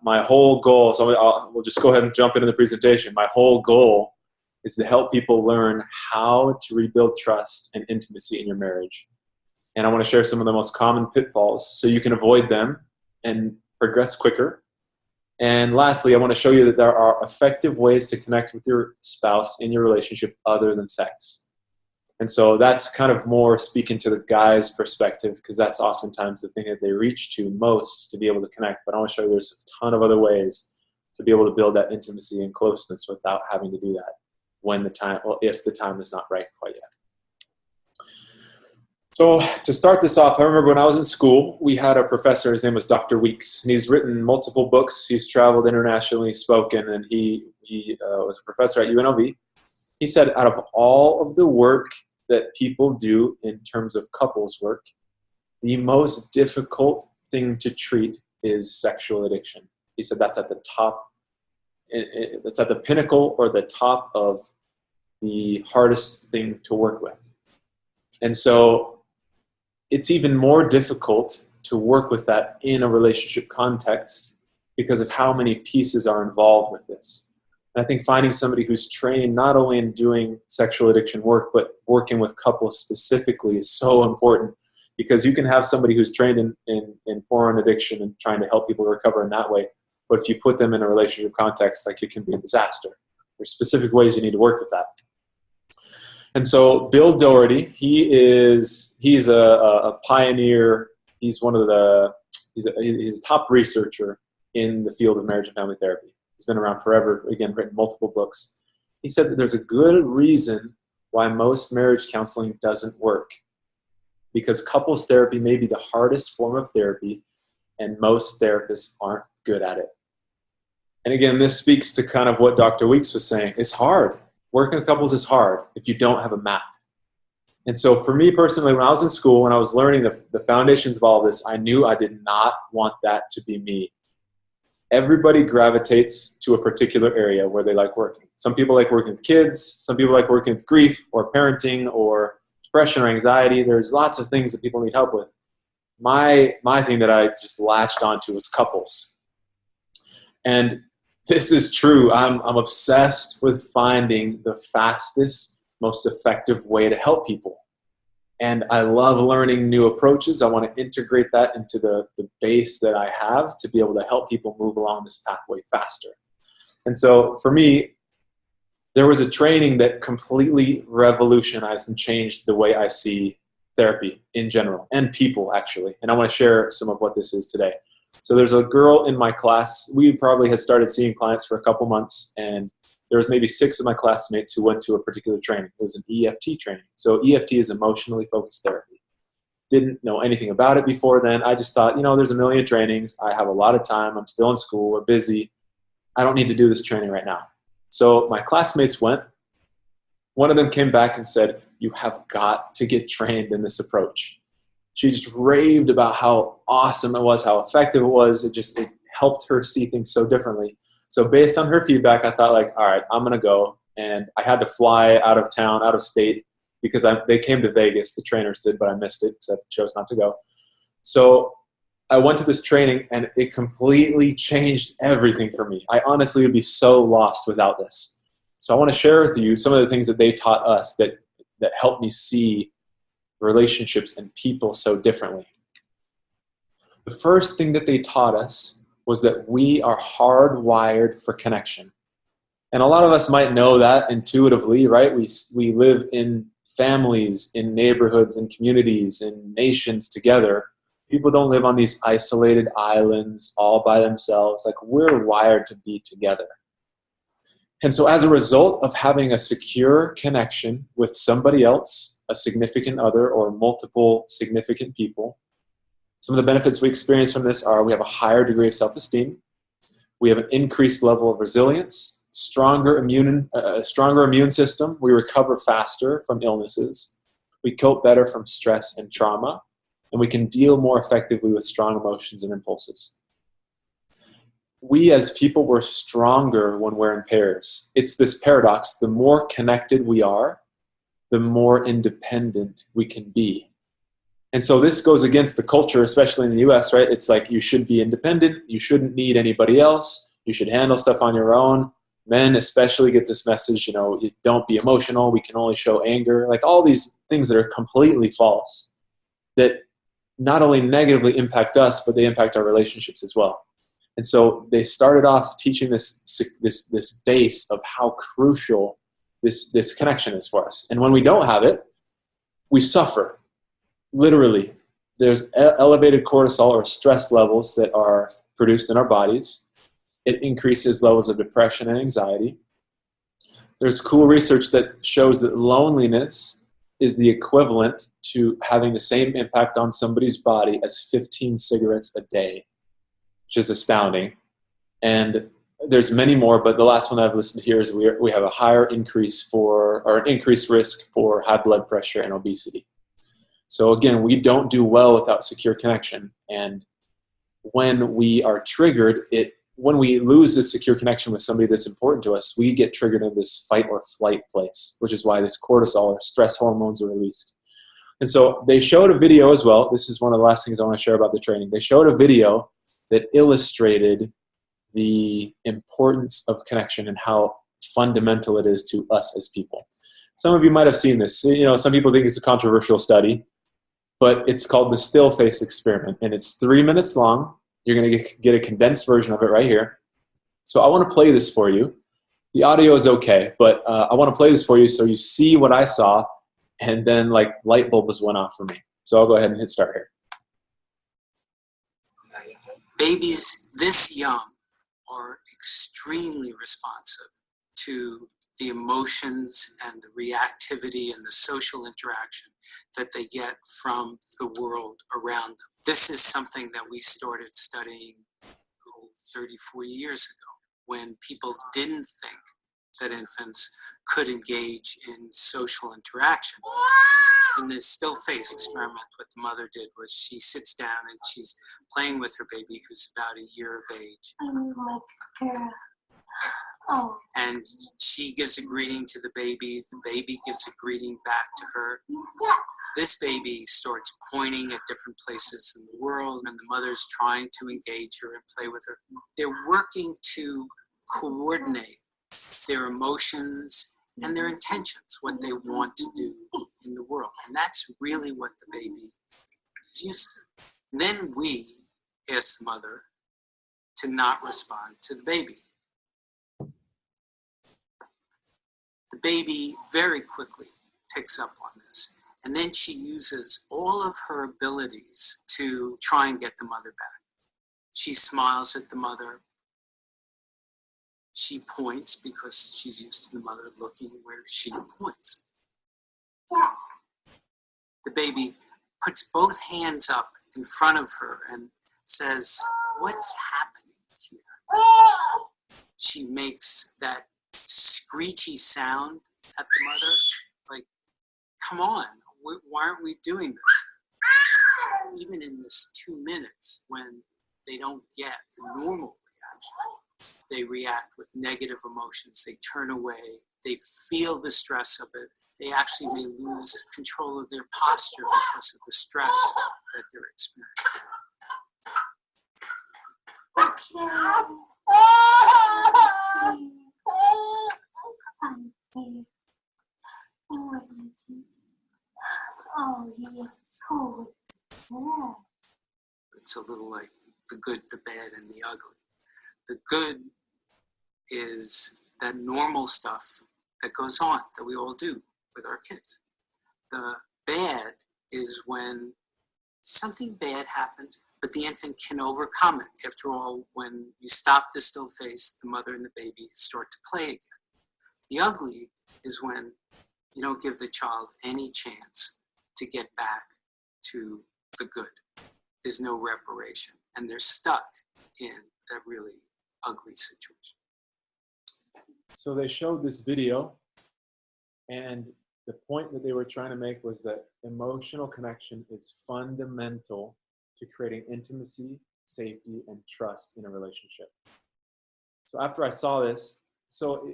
My whole goal, so we'll just go ahead and jump into the presentation. My whole goal is to help people learn how to rebuild trust and intimacy in your marriage. And I want to share some of the most common pitfalls so you can avoid them and progress quicker. And lastly, I want to show you that there are effective ways to connect with your spouse in your relationship other than sex. And so that's kind of more speaking to the guy's perspective, because that's oftentimes the thing that they reach to most to be able to connect. But I want to show you there's a ton of other ways to be able to build that intimacy and closeness without having to do that when the time, well, if the time is not right quite yet. So to start this off, I remember when I was in school, we had a professor, his name was Dr. Weeks, and he's written multiple books. He's traveled internationally, spoken, and he was a professor at UNLV. He said out of all of the work that people do in terms of couples work, the most difficult thing to treat is sexual addiction. He said that's at the top, that's at the pinnacle or the top of the hardest thing to work with. And so it's even more difficult to work with that in a relationship context because of how many pieces are involved with this. And I think finding somebody who's trained not only in doing sexual addiction work, but working with couples specifically is so important, because you can have somebody who's trained in porn addiction and trying to help people recover in that way. But if you put them in a relationship context, like, it can be a disaster. There's specific ways you need to work with that. And so Bill Doherty, he's a pioneer. He's he's a top researcher in the field of marriage and family therapy. He's been around forever, again, written multiple books. He said that there's a good reason why most marriage counseling doesn't work, because couples therapy may be the hardest form of therapy, and most therapists aren't good at it. And again, this speaks to kind of what Dr. Weeks was saying. It's hard. Working with couples is hard if you don't have a map. And so for me personally, when I was in school, when I was learning the foundations of all of this, I knew I did not want that to be me. Everybody gravitates to a particular area where they like working. Some people like working with kids. Some people like working with grief or parenting or depression or anxiety. There's lots of things that people need help with. My thing that I just latched onto was couples. And this is true. I'm obsessed with finding the fastest, most effective way to help people. And I love learning new approaches. I want to integrate that into the base that I have to be able to help people move along this pathway faster. And so for me, there was a training that completely revolutionized and changed the way I see therapy in general, and people actually. And I want to share some of what this is today. So there's a girl in my class. We probably had started seeing clients for a couple months, and there was maybe 6 of my classmates who went to a particular training. It was an EFT training. So EFT is emotionally focused therapy. Didn't know anything about it before then. I just thought, there's a million trainings. I have a lot of time. I'm still in school. We're busy. I don't need to do this training right now. So my classmates went. One of them came back and said, "You have got to get trained in this approach." She just raved about how awesome it was, how effective it was. It helped her see things so differently. So based on her feedback, I thought, all right, I'm going to go. And I had to fly out of town, out of state, because they came to Vegas, the trainers did, but I missed it because I chose not to go. So I went to this training, and it completely changed everything for me. I honestly would be so lost without this. So I want to share with you some of the things that they taught us that helped me see relationships and people so differently. The first thing that they taught us was that we are hardwired for connection. And a lot of us might know that intuitively, right? We live in families, in neighborhoods, in communities, in nations together. People don't live on these isolated islands all by themselves. Like, we're wired to be together. And so as a result of having a secure connection with somebody else, a significant other, or multiple significant people, some of the benefits we experience from this are we have a higher degree of self-esteem, we have an increased level of resilience, stronger immune system, we recover faster from illnesses, we cope better from stress and trauma, and we can deal more effectively with strong emotions and impulses. We as people, we're stronger when we're in pairs. It's this paradox. The more connected we are, the more independent we can be. And so this goes against the culture, especially in the US, right? It's like you should be independent. You shouldn't need anybody else. You should handle stuff on your own. Men especially get this message, you know, don't be emotional. We can only show anger. Like all these things that are completely false that not only negatively impact us, but they impact our relationships as well. And so they started off teaching this base of how crucial this connection is for us. And when we don't have it, we suffer. Literally, there's elevated cortisol or stress levels that are produced in our bodies. It increases levels of depression and anxiety. There's cool research that shows that loneliness is the equivalent to having the same impact on somebody's body as 15 cigarettes a day, which is astounding. And there's many more, but the last one I've listened to here is we have a higher increase an increased risk for high blood pressure and obesity. So again, we don't do well without secure connection. And when we are triggered, when we lose this secure connection with somebody that's important to us, we get triggered in this fight or flight place, which is why this cortisol or stress hormones are released. And so they showed a video as well. This is one of the last things I want to share about the training. They showed a video that illustrated the importance of connection and how fundamental it is to us as people. Some of you might have seen this. You know, some people think it's a controversial study, but it's called the still face experiment, and it's 3 minutes long. You're going to get a condensed version of it right here. So I want to play this for you. The audio is okay, but I want to play this for you so you see what I saw, and then like light bulbs went off for me. So I'll go ahead and hit start here. Babies this young are extremely responsive to the emotions and the reactivity and the social interaction that they get from the world around them. This is something that we started studying 30, 40 years ago, when people didn't think that infants could engage in social interaction. And the still face experiment, what the mother did was she sits down and she's playing with her baby who's about a year of age. Oh. And she gives a greeting to the baby gives a greeting back to her. This baby starts pointing at different places in the world, and the mother's trying to engage her and play with her. They're working to coordinate their emotions and their intentions, what they want to do in the world. And that's really what the baby is used to. And then we ask the mother to not respond to the baby. The baby very quickly picks up on this, and then she uses all of her abilities to try and get the mother back. She smiles at the mother. She points because she's used to the mother looking where she points. The baby puts both hands up in front of her and says, "What's happening here?" She makes that screechy sound at the mother, like, come on, why aren't we doing this? Even in this 2 minutes, when they don't get the normal reaction, they react with negative emotions, they turn away, they feel the stress of it, they actually may lose control of their posture because of the stress that they're experiencing. Oh, he's so bad. It's a little like the good, the bad, and the ugly. The good is that normal stuff that goes on that we all do with our kids. The bad is when something bad happens, but the infant can overcome it. After all, when you stop the still face, the mother and the baby start to play again. The ugly is when you don't give the child any chance to get back to the good. There's no reparation, and they're stuck in that really ugly situation. So they showed this video, and the point that they were trying to make was that emotional connection is fundamental to creating intimacy, safety, and trust in a relationship. So after I saw this, so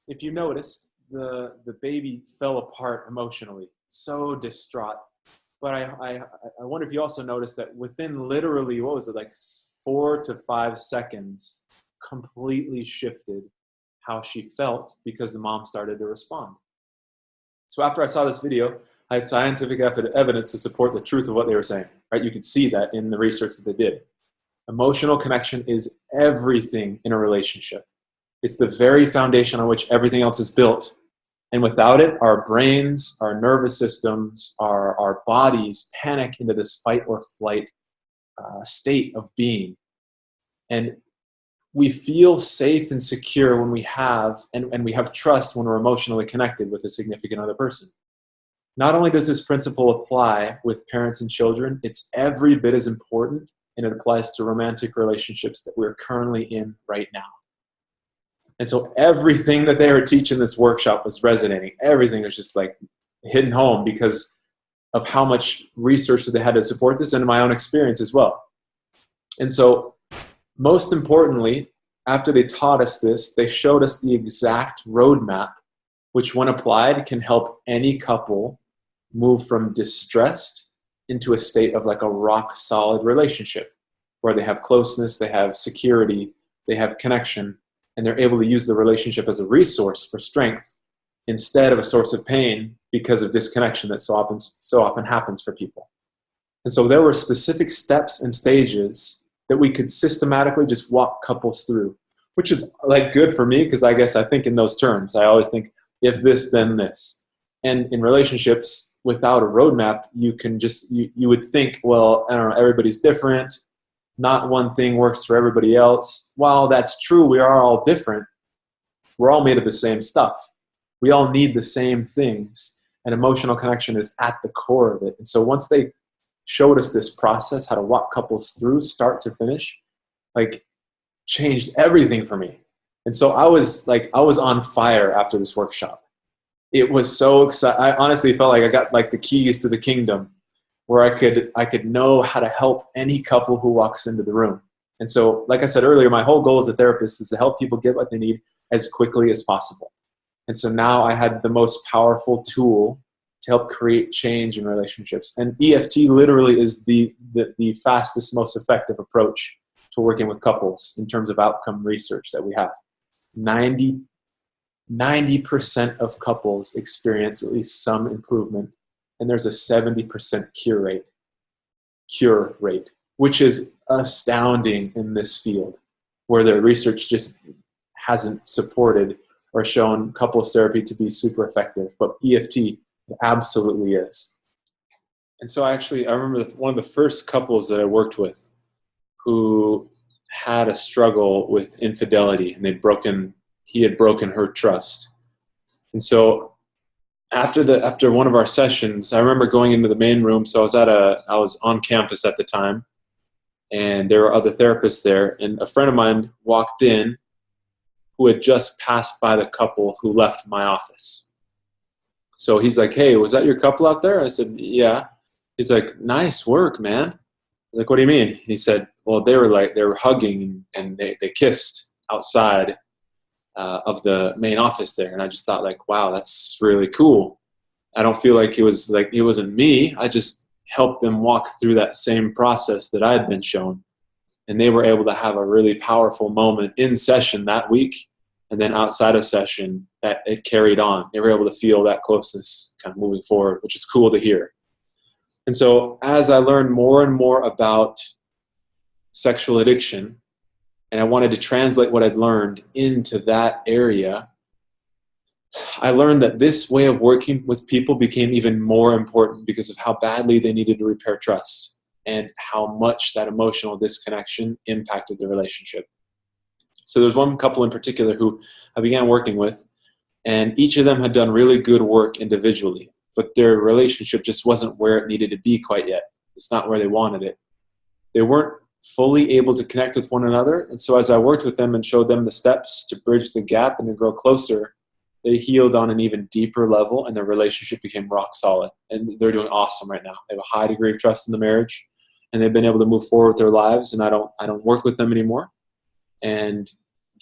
if you noticed, the baby fell apart emotionally, so distraught. But I wonder if you also noticed that within literally, what was it, like 4 to 5 seconds, completely shifted how she felt because the mom started to respond. So after I saw this video, I had scientific evidence to support the truth of what they were saying. Right? You could see that in the research that they did. Emotional connection is everything in a relationship. It's the very foundation on which everything else is built. And without it, our brains, our nervous systems, our bodies panic into this fight or flight state of being. And we feel safe and secure when we have, and we have trust when we're emotionally connected with a significant other person. Not only does this principle apply with parents and children, it's every bit as important, and it applies to romantic relationships that we're currently in right now. And so everything that they were teaching this workshop was resonating. Everything was just like hitting home because of how much research that they had to support this, and my own experience as well. And so most importantly, after they taught us this, they showed us the exact roadmap, which when applied can help any couple move from distressed into a state of like a rock solid relationship where they have closeness, they have security, they have connection, and they're able to use the relationship as a resource for strength instead of a source of pain because of disconnection that so often happens for people. And so there were specific steps and stages that we could systematically just walk couples through, which is like good for me because I guess I think in those terms. I always think if this, then this. And in relationships, without a roadmap, you can just, you would think, well, I don't know, everybody's different. Not one thing works for everybody else. While that's true, we are all different. We're all made of the same stuff. We all need the same things. And emotional connection is at the core of it. And so once they showed us this process, how to walk couples through start to finish, like changed everything for me. And so I was on fire after this workshop. It was so exciting. I honestly felt like I got like the keys to the kingdom where I could know how to help any couple who walks into the room. And so, like I said earlier, my whole goal as a therapist is to help people get what they need as quickly as possible. And so now I had the most powerful tool to help create change in relationships. And EFT literally is the fastest, most effective approach to working with couples in terms of outcome research that we have. 90% of couples experience at least some improvement, and there's a 70% cure rate, which is astounding in this field where the research just hasn't supported or shown couples therapy to be super effective, but EFT absolutely is. And so I remember one of the first couples that I worked with who had a struggle with infidelity, and he had broken her trust. And so after one of our sessions, I remember going into the main room. So I was on campus at the time, and there were other therapists there, and a friend of mine walked in who had just passed by the couple who left my office. So he's like, "Hey, was that your couple out there?" I said, "Yeah." He's like, "Nice work, man." I was like, "What do you mean?" He said, "Well, they were hugging and they kissed outside of the main office there." And I just thought, like, wow, that's really cool. I don't feel like it wasn't me. I just helped them walk through that same process that I had been shown. And they were able to have a really powerful moment in session that week. And then outside of session, that it carried on. They were able to feel that closeness kind of moving forward, which is cool to hear. And so as I learned more and more about sexual addiction, and I wanted to translate what I'd learned into that area, I learned that this way of working with people became even more important because of how badly they needed to repair trust and how much that emotional disconnection impacted the relationship. So there's one couple in particular who I began working with, and each of them had done really good work individually, but their relationship just wasn't where it needed to be quite yet. It's not where they wanted it. They weren't fully able to connect with one another. And so as I worked with them and showed them the steps to bridge the gap and to grow closer, they healed on an even deeper level, and their relationship became rock solid. And they're doing awesome right now. They have a high degree of trust in the marriage, and they've been able to move forward with their lives. And I don't work with them anymore. And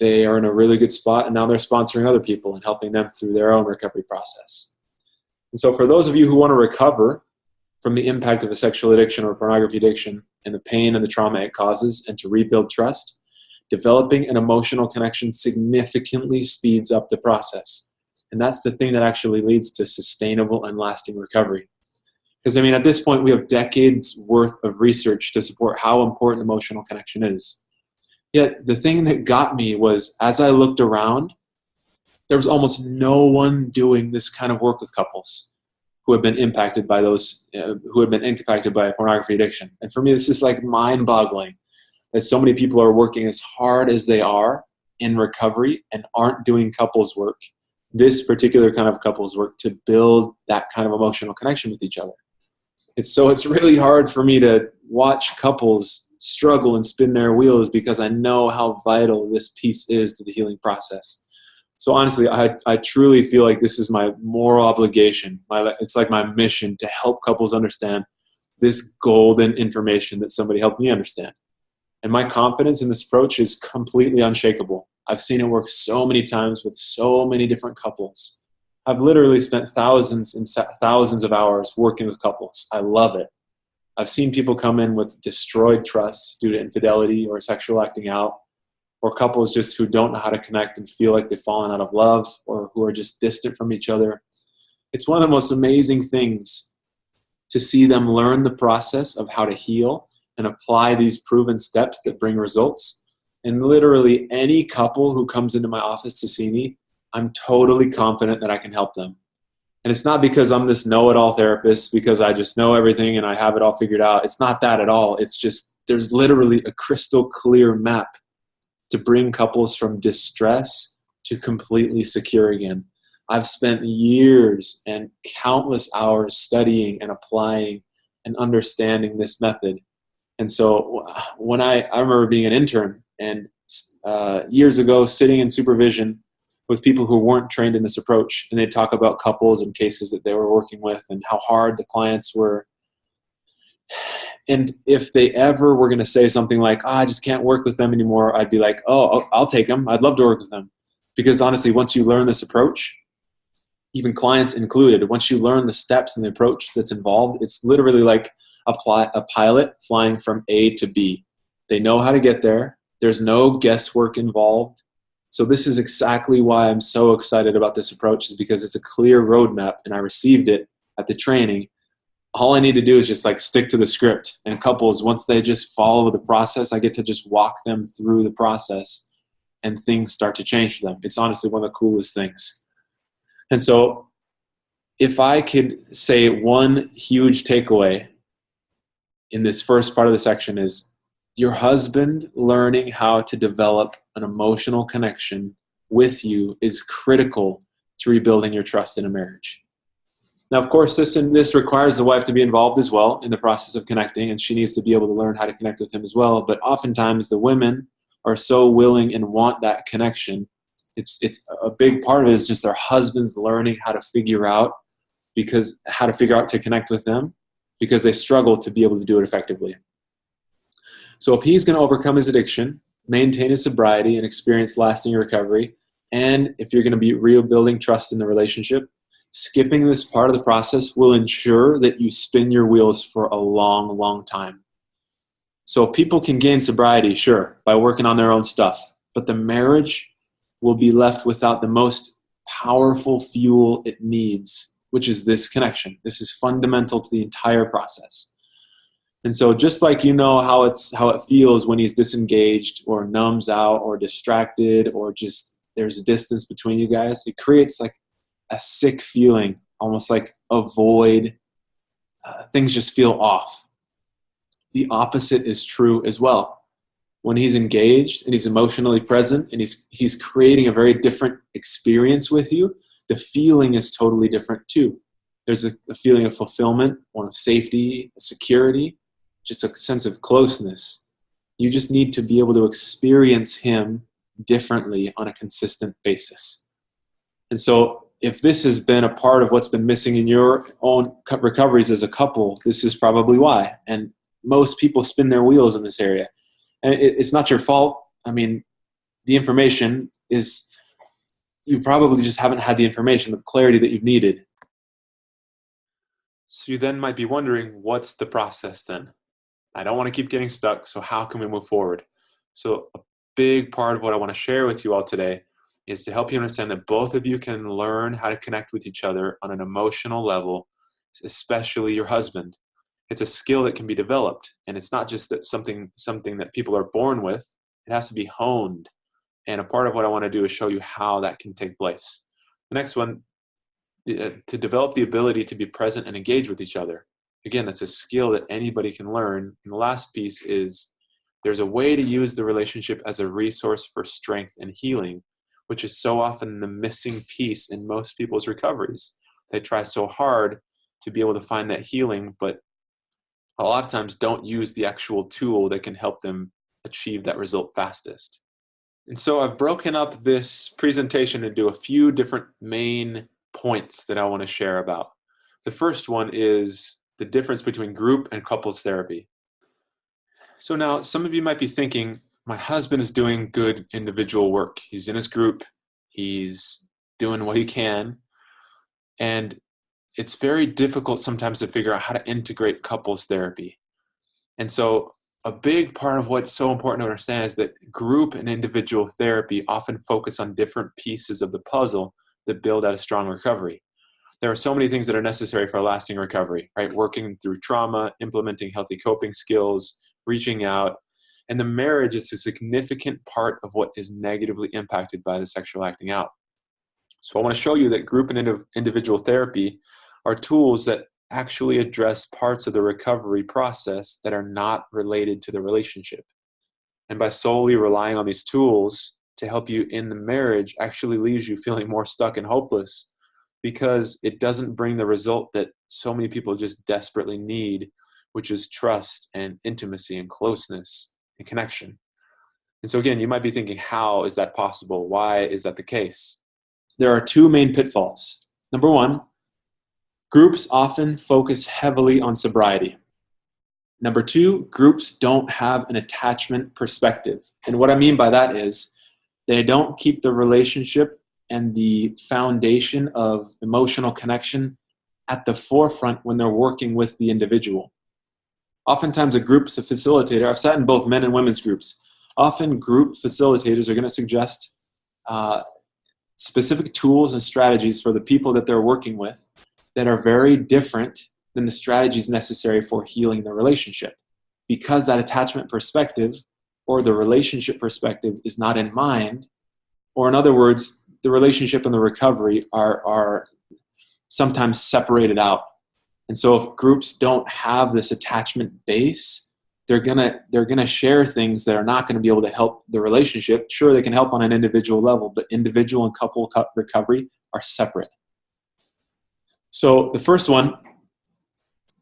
they are in a really good spot. And now they're sponsoring other people and helping them through their own recovery process. And so for those of you who want to recover from the impact of a sexual addiction or pornography addiction and the pain and the trauma it causes, and to rebuild trust, developing an emotional connection significantly speeds up the process. And that's the thing that actually leads to sustainable and lasting recovery. Because, I mean, at this point, we have decades worth of research to support how important emotional connection is. Yet the thing that got me was, as I looked around, there was almost no one doing this kind of work with couples who have been impacted by pornography addiction. And for me, this is like mind-boggling that so many people are working as hard as they are in recovery and aren't doing couples work, this particular kind of couples work, to build that kind of emotional connection with each other. It's really hard for me to watch couples struggle and spin their wheels because I know how vital this piece is to the healing process. So honestly, I truly feel like this is my moral obligation. It's like my mission to help couples understand this golden information that somebody helped me understand. And my confidence in this approach is completely unshakable. I've seen it work so many times with so many different couples. I've literally spent thousands and thousands of hours working with couples. I love it. I've seen people come in with destroyed trust due to infidelity or sexual acting out, or couples just who don't know how to connect and feel like they've fallen out of love, or who are just distant from each other. It's one of the most amazing things to see them learn the process of how to heal and apply these proven steps that bring results. And literally any couple who comes into my office to see me, I'm totally confident that I can help them. And it's not because I'm this know-it-all therapist, because I just know everything and I have it all figured out. It's not that at all. It's just there's literally a crystal clear map to bring couples from distress to completely secure again. I've spent years and countless hours studying and applying and understanding this method. And so when I remember being an intern and years ago sitting in supervision with people who weren't trained in this approach, and they'd talk about couples and cases that they were working with and how hard the clients were. And if they ever were going to say something like, I just can't work with them anymore, I'd be like, oh, I'll take them. I'd love to work with them. Because honestly, once you learn this approach, even clients included, once you learn the steps and the approach that's involved, it's literally like a pilot flying from A to B. They know how to get there. There's no guesswork involved. So this is exactly why I'm so excited about this approach, is because it's a clear roadmap, and I received it at the training. All I need to do is just like stick to the script. And couples, once they just follow the process, I get to just walk them through the process and things start to change for them. It's honestly one of the coolest things. And so if I could say one huge takeaway in this first part of the section is, your husband learning how to develop an emotional connection with you is critical to rebuilding your trust in a marriage. Now, of course, this requires the wife to be involved as well in the process of connecting, and she needs to be able to learn how to connect with him as well. But oftentimes the women are so willing and want that connection. It's a big part of it is just their husbands learning how to figure out to connect with them, because they struggle to be able to do it effectively. So if he's going to overcome his addiction, maintain his sobriety, and experience lasting recovery, and if you're going to be rebuilding trust in the relationship, skipping this part of the process will ensure that you spin your wheels for a long, long time. So people can gain sobriety, sure, by working on their own stuff, but the marriage will be left without the most powerful fuel it needs, which is this connection. This is fundamental to the entire process. And so just like you know how it feels when he's disengaged or numbs out or distracted, or just there's a distance between you guys, it creates like a sick feeling, almost like a void. Things just feel off. The opposite is true as well. When he's engaged and he's emotionally present and he's creating a very different experience with you, the feeling is totally different too. There's a feeling of fulfillment, one of safety, security, just a sense of closeness. You just need to be able to experience him differently on a consistent basis. And so if this has been a part of what's been missing in your own recoveries as a couple, this is probably why. And most people spin their wheels in this area. And it's not your fault. I mean, the information is, you probably just haven't had the information with clarity that you've needed. So you then might be wondering, what's the process then? I don't want to keep getting stuck, so how can we move forward? So a big part of what I want to share with you all today is to help you understand that both of you can learn how to connect with each other on an emotional level, especially your husband. It's a skill that can be developed, and it's not just that something that people are born with. It has to be honed. And a part of what I want to do is show you how that can take place. The next one, to develop the ability to be present and engage with each other. Again, that's a skill that anybody can learn. And the last piece is there's a way to use the relationship as a resource for strength and healing, which is so often the missing piece in most people's recoveries. They try so hard to be able to find that healing, but a lot of times don't use the actual tool that can help them achieve that result fastest. And so I've broken up this presentation into a few different main points that I want to share about. The first one is the difference between group and couples therapy. So now some of you might be thinking, my husband is doing good individual work. He's in his group. He's doing what he can. And it's very difficult sometimes to figure out how to integrate couples therapy. And so a big part of what's so important to understand is that group and individual therapy often focus on different pieces of the puzzle that build out a strong recovery. There are so many things that are necessary for a lasting recovery, right? Working through trauma, implementing healthy coping skills, reaching out. And the marriage is a significant part of what is negatively impacted by the sexual acting out. So I want to show you that group and individual therapy are tools that actually address parts of the recovery process that are not related to the relationship. And by solely relying on these tools to help you in the marriage actually leaves you feeling more stuck and hopeless, because it doesn't bring the result that so many people just desperately need, which is trust and intimacy and closeness and connection. And so again, you might be thinking, how is that possible? Why is that the case? There are two main pitfalls. Number one, groups often focus heavily on sobriety. Number two, groups don't have an attachment perspective. And what I mean by that is they don't keep the relationship and the foundation of emotional connection at the forefront when they're working with the individual. Oftentimes a group's a facilitator. I've sat in both men and women's groups. Often group facilitators are going to suggest specific tools and strategies for the people that they're working with that are very different than the strategies necessary for healing the relationship, because that attachment perspective or the relationship perspective is not in mind, or in other words, the relationship and the recovery are sometimes separated out. And so if groups don't have this attachment base, they're gonna share things that are not going to be able to help the relationship. Sure, they can help on an individual level, but individual and couple recovery are separate. So the first one,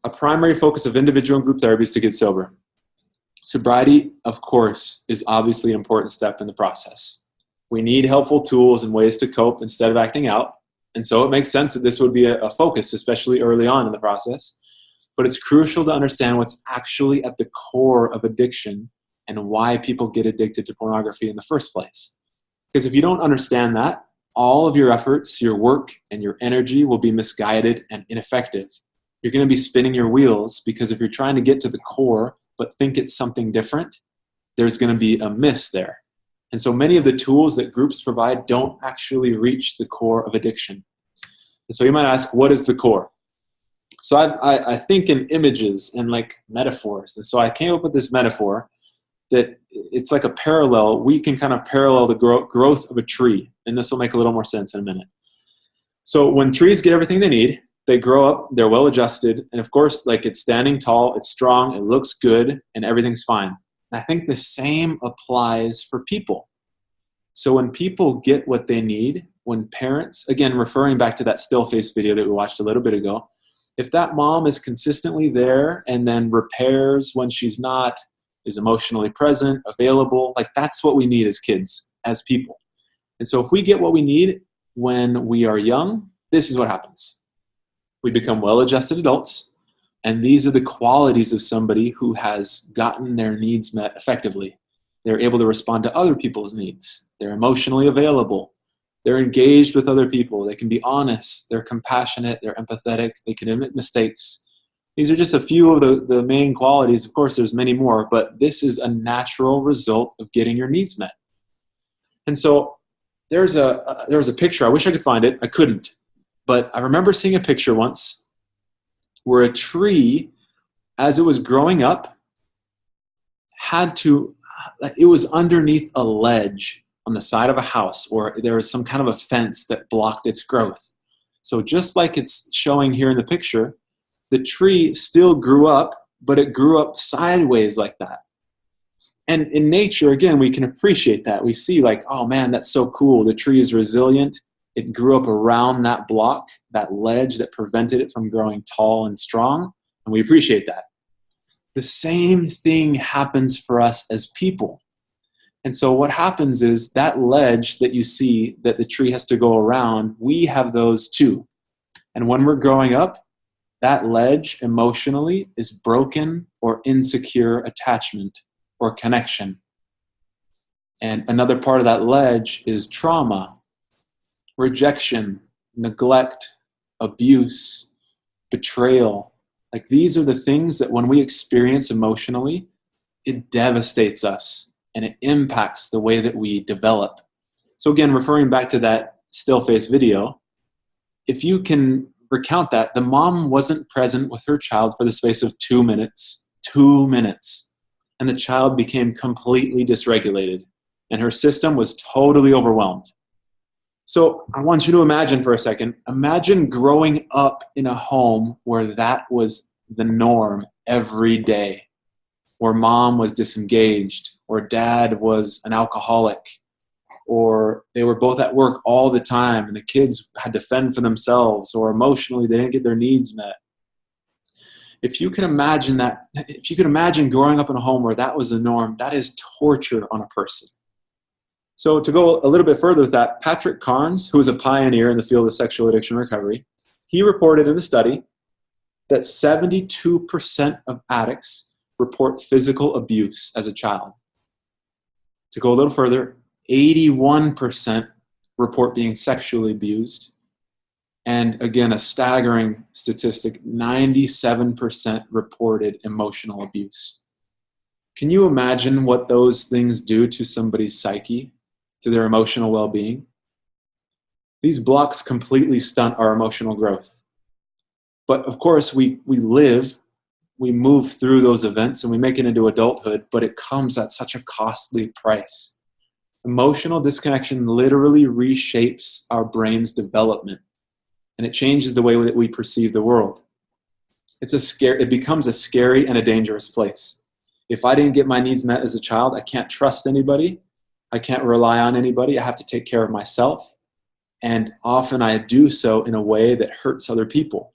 a primary focus of individual and group therapy is to get sober. Sobriety, of course, is obviously an important step in the process. We need helpful tools and ways to cope instead of acting out. And so it makes sense that this would be a focus, especially early on in the process. But it's crucial to understand what's actually at the core of addiction and why people get addicted to pornography in the first place. Because if you don't understand that, all of your efforts, your work, and your energy will be misguided and ineffective. You're going to be spinning your wheels, because if you're trying to get to the core but think it's something different, there's going to be a miss there. And so many of the tools that groups provide don't actually reach the core of addiction. And so you might ask, what is the core? So I think in images and like metaphors. And so I came up with this metaphor that it's like a parallel. We can kind of parallel the growth of a tree. And this will make a little more sense in a minute. So when trees get everything they need, they grow up, they're well adjusted. And of course, like it's standing tall, it's strong, it looks good, and everything's fine. I think the same applies for people. So when people get what they need, when parents, again, referring back to that still face video that we watched a little bit ago, if that mom is consistently there and then repairs when she's not, is emotionally present, available, like that's what we need as kids, as people. And so if we get what we need when we are young, this is what happens. We become well-adjusted adults, and these are the qualities of somebody who has gotten their needs met effectively. They're able to respond to other people's needs. They're emotionally available. They're engaged with other people. They can be honest. They're compassionate. They're empathetic. They can admit mistakes. These are just a few of the main qualities. Of course, there's many more, but this is a natural result of getting your needs met. And so there was a picture. I wish I could find it. I couldn't. But I remember seeing a picture once where a tree, as it was growing up, it was underneath a ledge on the side of a house, or there was some kind of a fence that blocked its growth. So just like it's showing here in the picture, the tree still grew up, but it grew up sideways like that. And in nature, again, we can appreciate that. We see like, oh man, that's so cool. The tree is resilient. It grew up around that block, that ledge that prevented it from growing tall and strong. And we appreciate that. The same thing happens for us as people. And so what happens is that ledge that you see that the tree has to go around, we have those too. And when we're growing up, that ledge emotionally is broken or insecure attachment or connection. And another part of that ledge is trauma, rejection, neglect, abuse, betrayal. Like these are the things that when we experience emotionally, it devastates us and it impacts the way that we develop. So again, referring back to that still face video, if you can recount that, the mom wasn't present with her child for the space of 2 minutes, and the child became completely dysregulated and her system was totally overwhelmed. So I want you to imagine for a second, imagine growing up in a home where that was the norm every day, where mom was disengaged, or dad was an alcoholic, or they were both at work all the time and the kids had to fend for themselves, or emotionally they didn't get their needs met. If you can imagine that, if you can imagine growing up in a home where that was the norm, that is torture on a person. So to go a little bit further with that, Patrick Carnes, who is a pioneer in the field of sexual addiction recovery, he reported in the study that 72% of addicts report physical abuse as a child. To go a little further, 81% report being sexually abused. And again, a staggering statistic, 97% reported emotional abuse. Can you imagine what those things do to somebody's psyche, to their emotional well-being? These blocks completely stunt our emotional growth. But of course, we move through those events and we make it into adulthood, but it comes at such a costly price. Emotional disconnection literally reshapes our brain's development, and it changes the way that we perceive the world. It becomes a scary and a dangerous place. If I didn't get my needs met as a child, I can't trust anybody. I can't rely on anybody. I have to take care of myself. And often I do so in a way that hurts other people.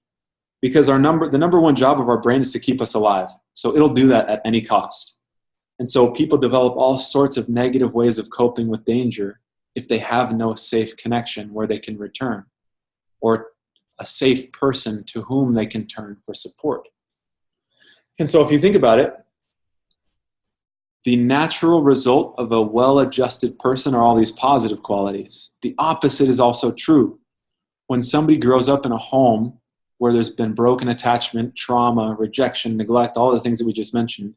Because the number one job of our brain is to keep us alive. So it'll do that at any cost. And so people develop all sorts of negative ways of coping with danger if they have no safe connection where they can return, or a safe person to whom they can turn for support. And so if you think about it, the natural result of a well-adjusted person are all these positive qualities. The opposite is also true. When somebody grows up in a home where there's been broken attachment, trauma, rejection, neglect, all the things that we just mentioned,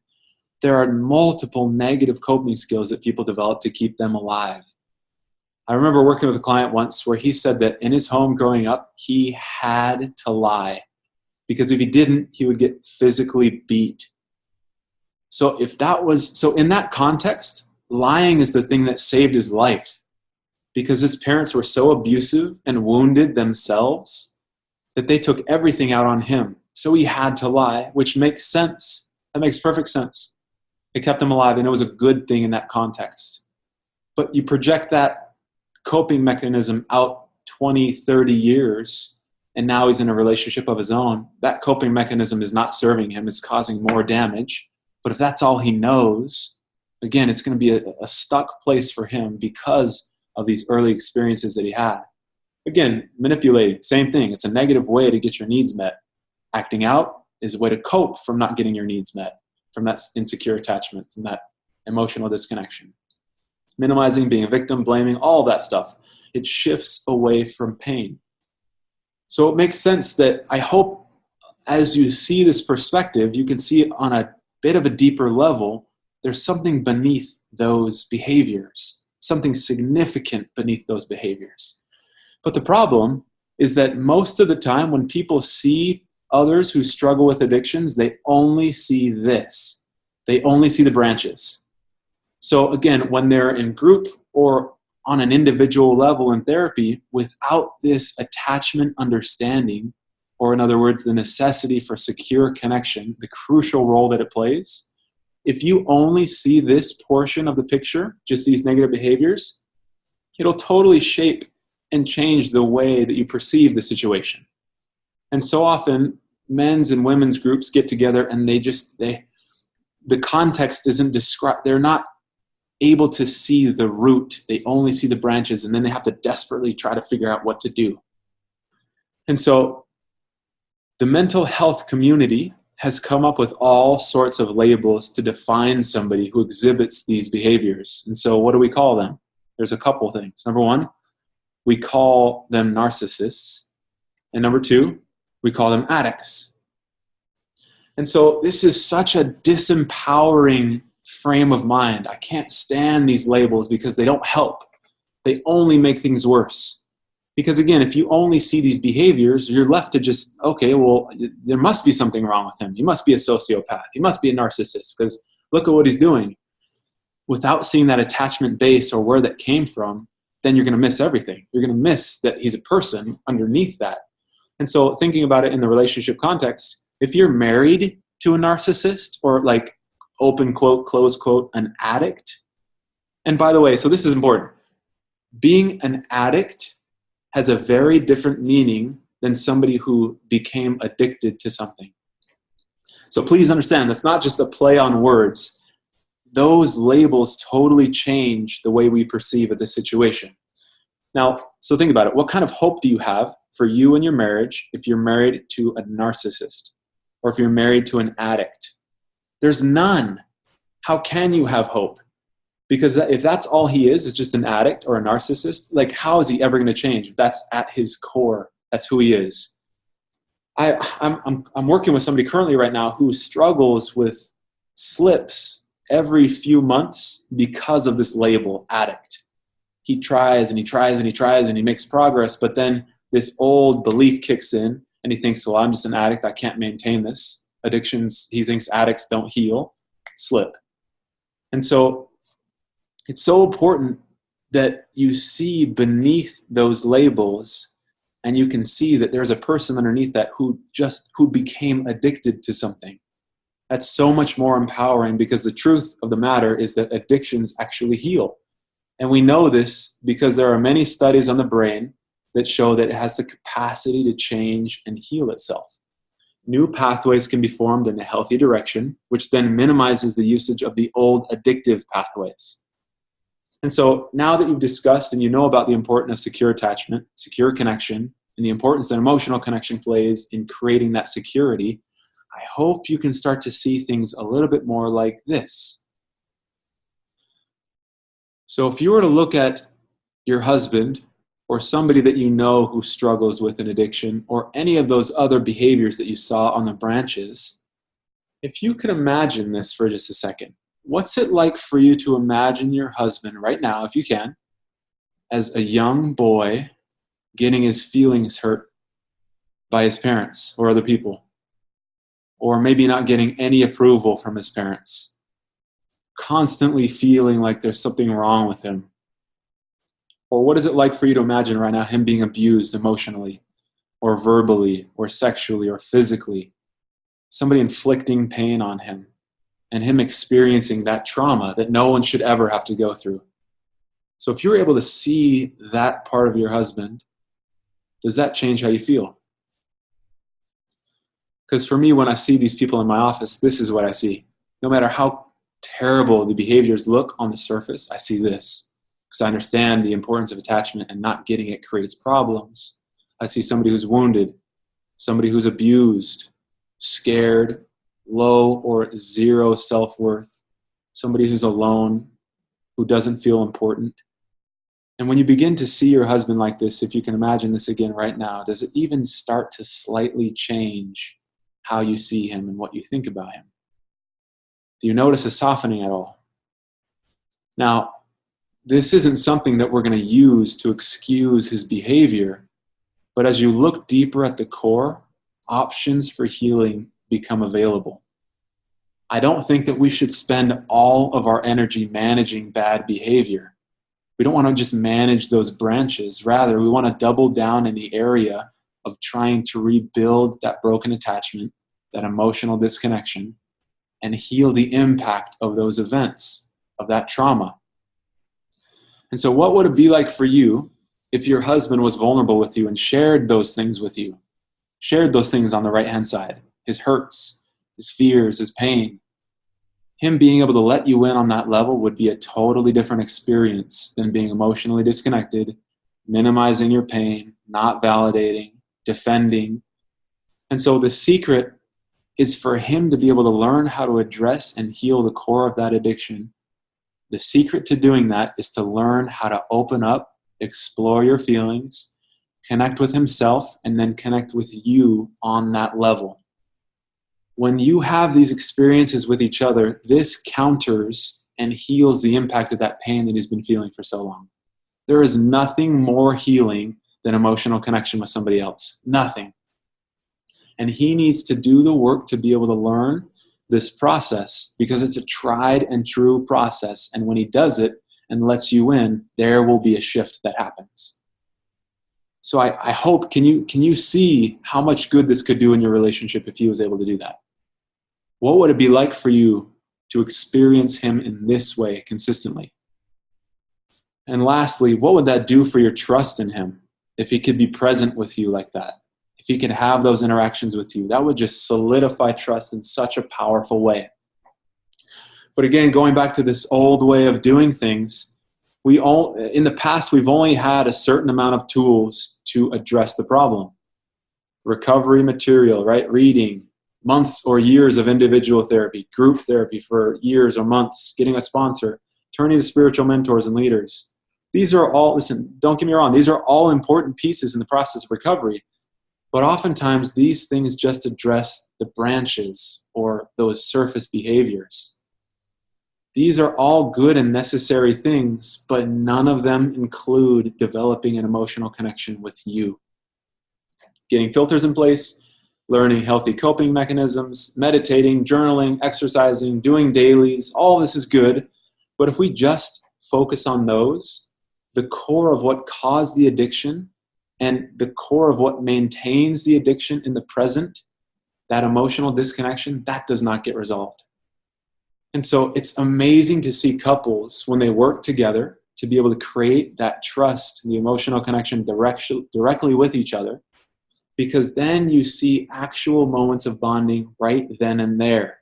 there are multiple negative coping skills that people develop to keep them alive. I remember working with a client once where he said that in his home growing up, he had to lie, because if he didn't, he would get physically beat. So in that context, lying is the thing that saved his life, because his parents were so abusive and wounded themselves that they took everything out on him. So he had to lie, which makes sense. That makes perfect sense. It kept him alive, and it was a good thing in that context. But you project that coping mechanism out 20, 30 years, and now he's in a relationship of his own. That coping mechanism is not serving him. It's causing more damage. But if that's all he knows, again, it's going to be a stuck place for him because of these early experiences that he had. Again, manipulating, same thing. It's a negative way to get your needs met. Acting out is a way to cope from not getting your needs met, from that insecure attachment, from that emotional disconnection. Minimizing, being a victim, blaming, all of that stuff. It shifts away from pain. So it makes sense that I hope as you see this perspective, you can see it on a bit of a deeper level. There's something beneath those behaviors, something significant beneath those behaviors. But the problem is that most of the time when people see others who struggle with addictions, they only see this. They only see the branches. So again, when they're in group or on an individual level in therapy, without this attachment understanding, or in other words, the necessity for secure connection, the crucial role that it plays, if you only see this portion of the picture, just these negative behaviors, it'll totally shape and change the way that you perceive the situation. And so often, men's and women's groups get together and the context isn't described. They're not able to see the root. They only see the branches, and then they have to desperately try to figure out what to do. And so the mental health community has come up with all sorts of labels to define somebody who exhibits these behaviors. And so what do we call them? There's a couple things. Number one, we call them narcissists. And number two, we call them addicts. And so this is such a disempowering frame of mind. I can't stand these labels because they don't help. They only make things worse. Because again, if you only see these behaviors, you're left to just, okay, well, there must be something wrong with him. He must be a sociopath. He must be a narcissist because look at what he's doing. Without seeing that attachment base or where that came from, then you're going to miss everything. You're going to miss that he's a person underneath that. And so thinking about it in the relationship context, if you're married to a narcissist or like open quote, close quote, an addict. And by the way, so this is important. Being an addict has a very different meaning than somebody who became addicted to something. So please understand, that's not just a play on words. Those labels totally change the way we perceive this situation. Now, so think about it. What kind of hope do you have for you and your marriage if you're married to a narcissist or if you're married to an addict? There's none. How can you have hope? Because if that's all he is just an addict or a narcissist, like how is he ever going to change? If that's at his core, that's who he is. I'm working with somebody currently right now who struggles with slips every few months because of this label, addict. He tries and he tries and he tries and he makes progress, but then this old belief kicks in and he thinks, well, I'm just an addict. I can't maintain this. Addictions, he thinks addicts don't heal, slip. And so it's so important that you see beneath those labels and you can see that there's a person underneath that who became addicted to something. That's so much more empowering because the truth of the matter is that addictions actually heal. And we know this because there are many studies on the brain that show that it has the capacity to change and heal itself. New pathways can be formed in a healthy direction, which then minimizes the usage of the old addictive pathways. And so now that you've discussed and you know about the importance of secure attachment, secure connection, and the importance that emotional connection plays in creating that security, I hope you can start to see things a little bit more like this. So if you were to look at your husband or somebody that you know who struggles with an addiction or any of those other behaviors that you saw on the branches, if you could imagine this for just a second, what's it like for you to imagine your husband right now, if you can, as a young boy getting his feelings hurt by his parents or other people, or maybe not getting any approval from his parents, constantly feeling like there's something wrong with him? Or what is it like for you to imagine right now him being abused emotionally or verbally or sexually or physically, somebody inflicting pain on him and him experiencing that trauma that no one should ever have to go through? So if you're able to see that part of your husband, does that change how you feel? Because for me, when I see these people in my office, this is what I see. No matter how terrible the behaviors look on the surface, I see this. Because I understand the importance of attachment and not getting it creates problems. I see somebody who's wounded, somebody who's abused, scared, low or zero self-worth, somebody who's alone, who doesn't feel important. And when you begin to see your husband like this, if you can imagine this again right now, does it even start to slightly change how you see him and what you think about him? Do you notice a softening at all? Now, this isn't something that we're going to use to excuse his behavior, but as you look deeper at the core, options for healing become available. I don't think that we should spend all of our energy managing bad behavior. We don't want to just manage those branches. Rather, we want to double down in the area of trying to rebuild that broken attachment, that emotional disconnection, and heal the impact of those events, of that trauma. And so what would it be like for you if your husband was vulnerable with you and shared those things with you? Shared those things on the right-hand side, his hurts, his fears, his pain. Him being able to let you in on that level would be a totally different experience than being emotionally disconnected, minimizing your pain, not validating, defending. And so the secret is for him to be able to learn how to address and heal the core of that addiction. The secret to doing that is to learn how to open up, explore your feelings, connect with himself, and then connect with you on that level. When you have these experiences with each other, this counters and heals the impact of that pain that he's been feeling for so long. There is nothing more healing than emotional connection with somebody else. Nothing. And he needs to do the work to be able to learn this process, because it's a tried and true process. And when he does it and lets you in, there will be a shift that happens. So I hope, can you see how much good this could do in your relationship if he was able to do that? What would it be like for you to experience him in this way consistently? And lastly, what would that do for your trust in him if he could be present with you like that? If he could have those interactions with you, that would just solidify trust in such a powerful way. But again, going back to this old way of doing things, in the past, we've only had a certain amount of tools to address the problem. Recovery material, right? Reading, months or years of individual therapy, group therapy for years or months, getting a sponsor, turning to spiritual mentors and leaders. These are all, listen, don't get me wrong, these are all important pieces in the process of recovery. But oftentimes these things just address the branches or those surface behaviors. These are all good and necessary things, but none of them include developing an emotional connection with you. Getting filters in place, learning healthy coping mechanisms, meditating, journaling, exercising, doing dailies, all this is good. But if we just focus on those, the core of what caused the addiction and the core of what maintains the addiction in the present, that emotional disconnection, that does not get resolved. And so it's amazing to see couples when they work together to be able to create that trust and the emotional connection directly with each other, because then you see actual moments of bonding right then and there.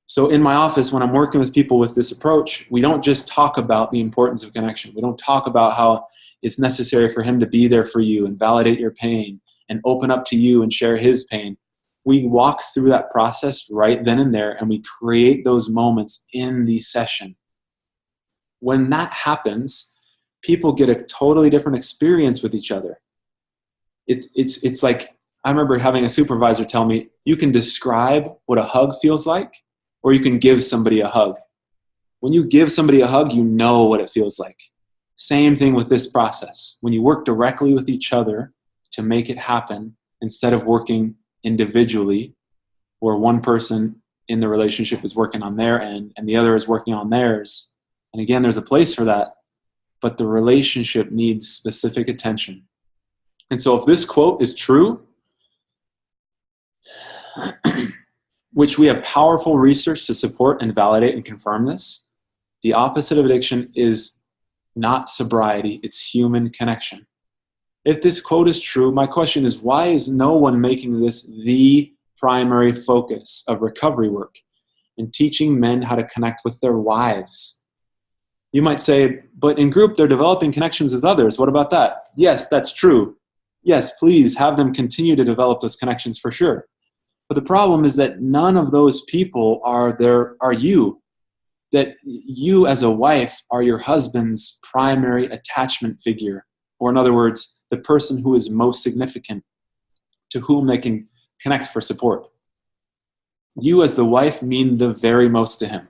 So in my office, when I'm working with people with this approach, we don't just talk about the importance of connection. We don't talk about how it's necessary for him to be there for you and validate your pain and open up to you and share his pain. We walk through that process right then and there, and we create those moments in the session. When that happens, people get a totally different experience with each other. It's like, I remember having a supervisor tell me, you can describe what a hug feels like, or you can give somebody a hug. When you give somebody a hug, you know what it feels like. Same thing with this process. When you work directly with each other to make it happen, instead of working individually, where one person in the relationship is working on their end and the other is working on theirs. And again, there's a place for that, but the relationship needs specific attention. And so if this quote is true, which we have powerful research to support and validate and confirm this, the opposite of addiction is not sobriety, it's human connection. If this quote is true, my question is, why is no one making this the primary focus of recovery work and teaching men how to connect with their wives? You might say, but in group, they're developing connections with others. What about that? Yes, that's true. Yes, please have them continue to develop those connections for sure. But the problem is that none of those people are you. that you as a wife are your husband's primary attachment figure, or in other words, the person who is most significant, to whom they can connect for support. You as the wife mean the very most to him.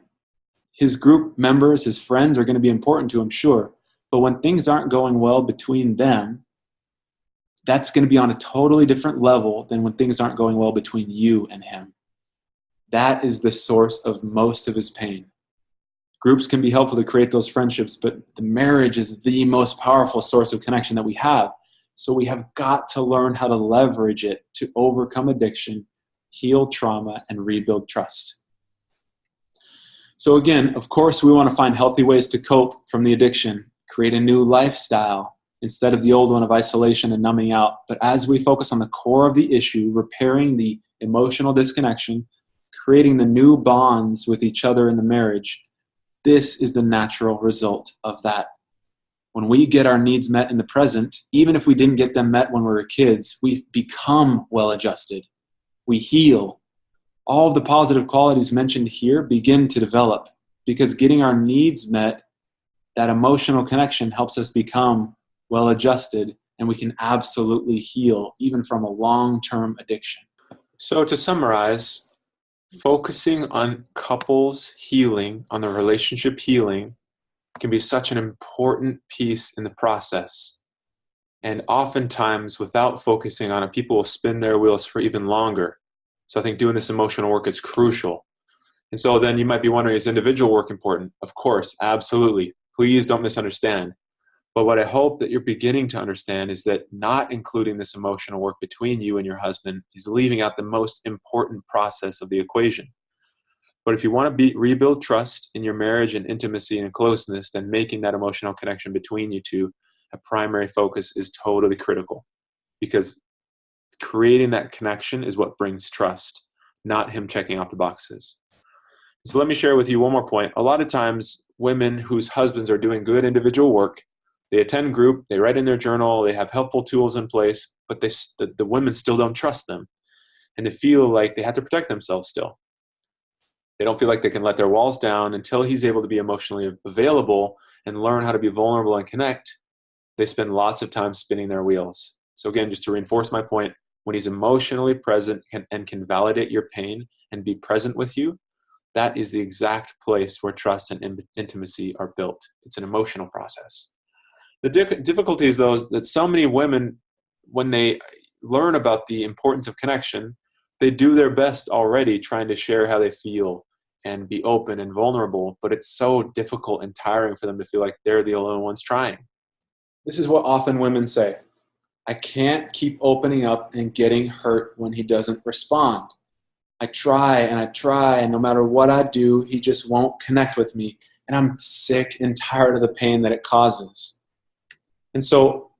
His group members, his friends are going to be important to him, sure, but when things aren't going well between them, that's going to be on a totally different level than when things aren't going well between you and him. That is the source of most of his pain. Groups can be helpful to create those friendships, but the marriage is the most powerful source of connection that we have. So we have got to learn how to leverage it to overcome addiction, heal trauma, and rebuild trust. So again, of course, we want to find healthy ways to cope from the addiction, create a new lifestyle instead of the old one of isolation and numbing out. But as we focus on the core of the issue, repairing the emotional disconnection, creating the new bonds with each other in the marriage, this is the natural result of that. When we get our needs met in the present, even if we didn't get them met when we were kids, we become well-adjusted. We heal. All of the positive qualities mentioned here begin to develop because getting our needs met, that emotional connection helps us become well-adjusted, and we can absolutely heal even from a long-term addiction. So to summarize, focusing on couples healing, on the relationship healing, can be such an important piece in the process. And oftentimes, without focusing on it, people will spin their wheels for even longer. So I think doing this emotional work is crucial. And so then you might be wondering, is individual work important? Of course, absolutely. Please don't misunderstand. But what I hope that you're beginning to understand is that not including this emotional work between you and your husband is leaving out the most important process of the equation. But if you want to rebuild trust in your marriage and intimacy and closeness, then making that emotional connection between you two a primary focus is totally critical, because creating that connection is what brings trust, not him checking off the boxes. So let me share with you one more point. A lot of times, women whose husbands are doing good individual work, they attend group, they write in their journal, they have helpful tools in place, but the women still don't trust them. And they feel like they have to protect themselves still. They don't feel like they can let their walls down until he's able to be emotionally available and learn how to be vulnerable and connect. They spend lots of time spinning their wheels. So again, just to reinforce my point, when he's emotionally present and can validate your pain and be present with you, that is the exact place where trust and intimacy are built. It's an emotional process. The difficulty is, though, is that so many women, when they learn about the importance of connection, they do their best already trying to share how they feel and be open and vulnerable, but it's so difficult and tiring for them to feel like they're the only ones trying. This is what often women say. I can't keep opening up and getting hurt when he doesn't respond. I try, and no matter what I do, he just won't connect with me, and I'm sick and tired of the pain that it causes. And so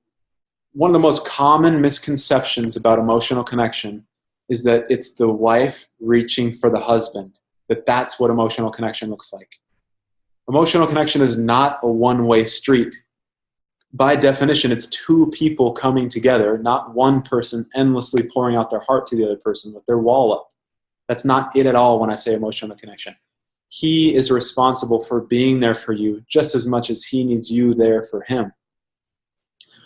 one of the most common misconceptions about emotional connection is that it's the wife reaching for the husband, that's what emotional connection looks like. Emotional connection is not a one-way street. By definition, it's two people coming together, not one person endlessly pouring out their heart to the other person with their wall up. That's not it at all when I say emotional connection. He is responsible for being there for you just as much as he needs you there for him.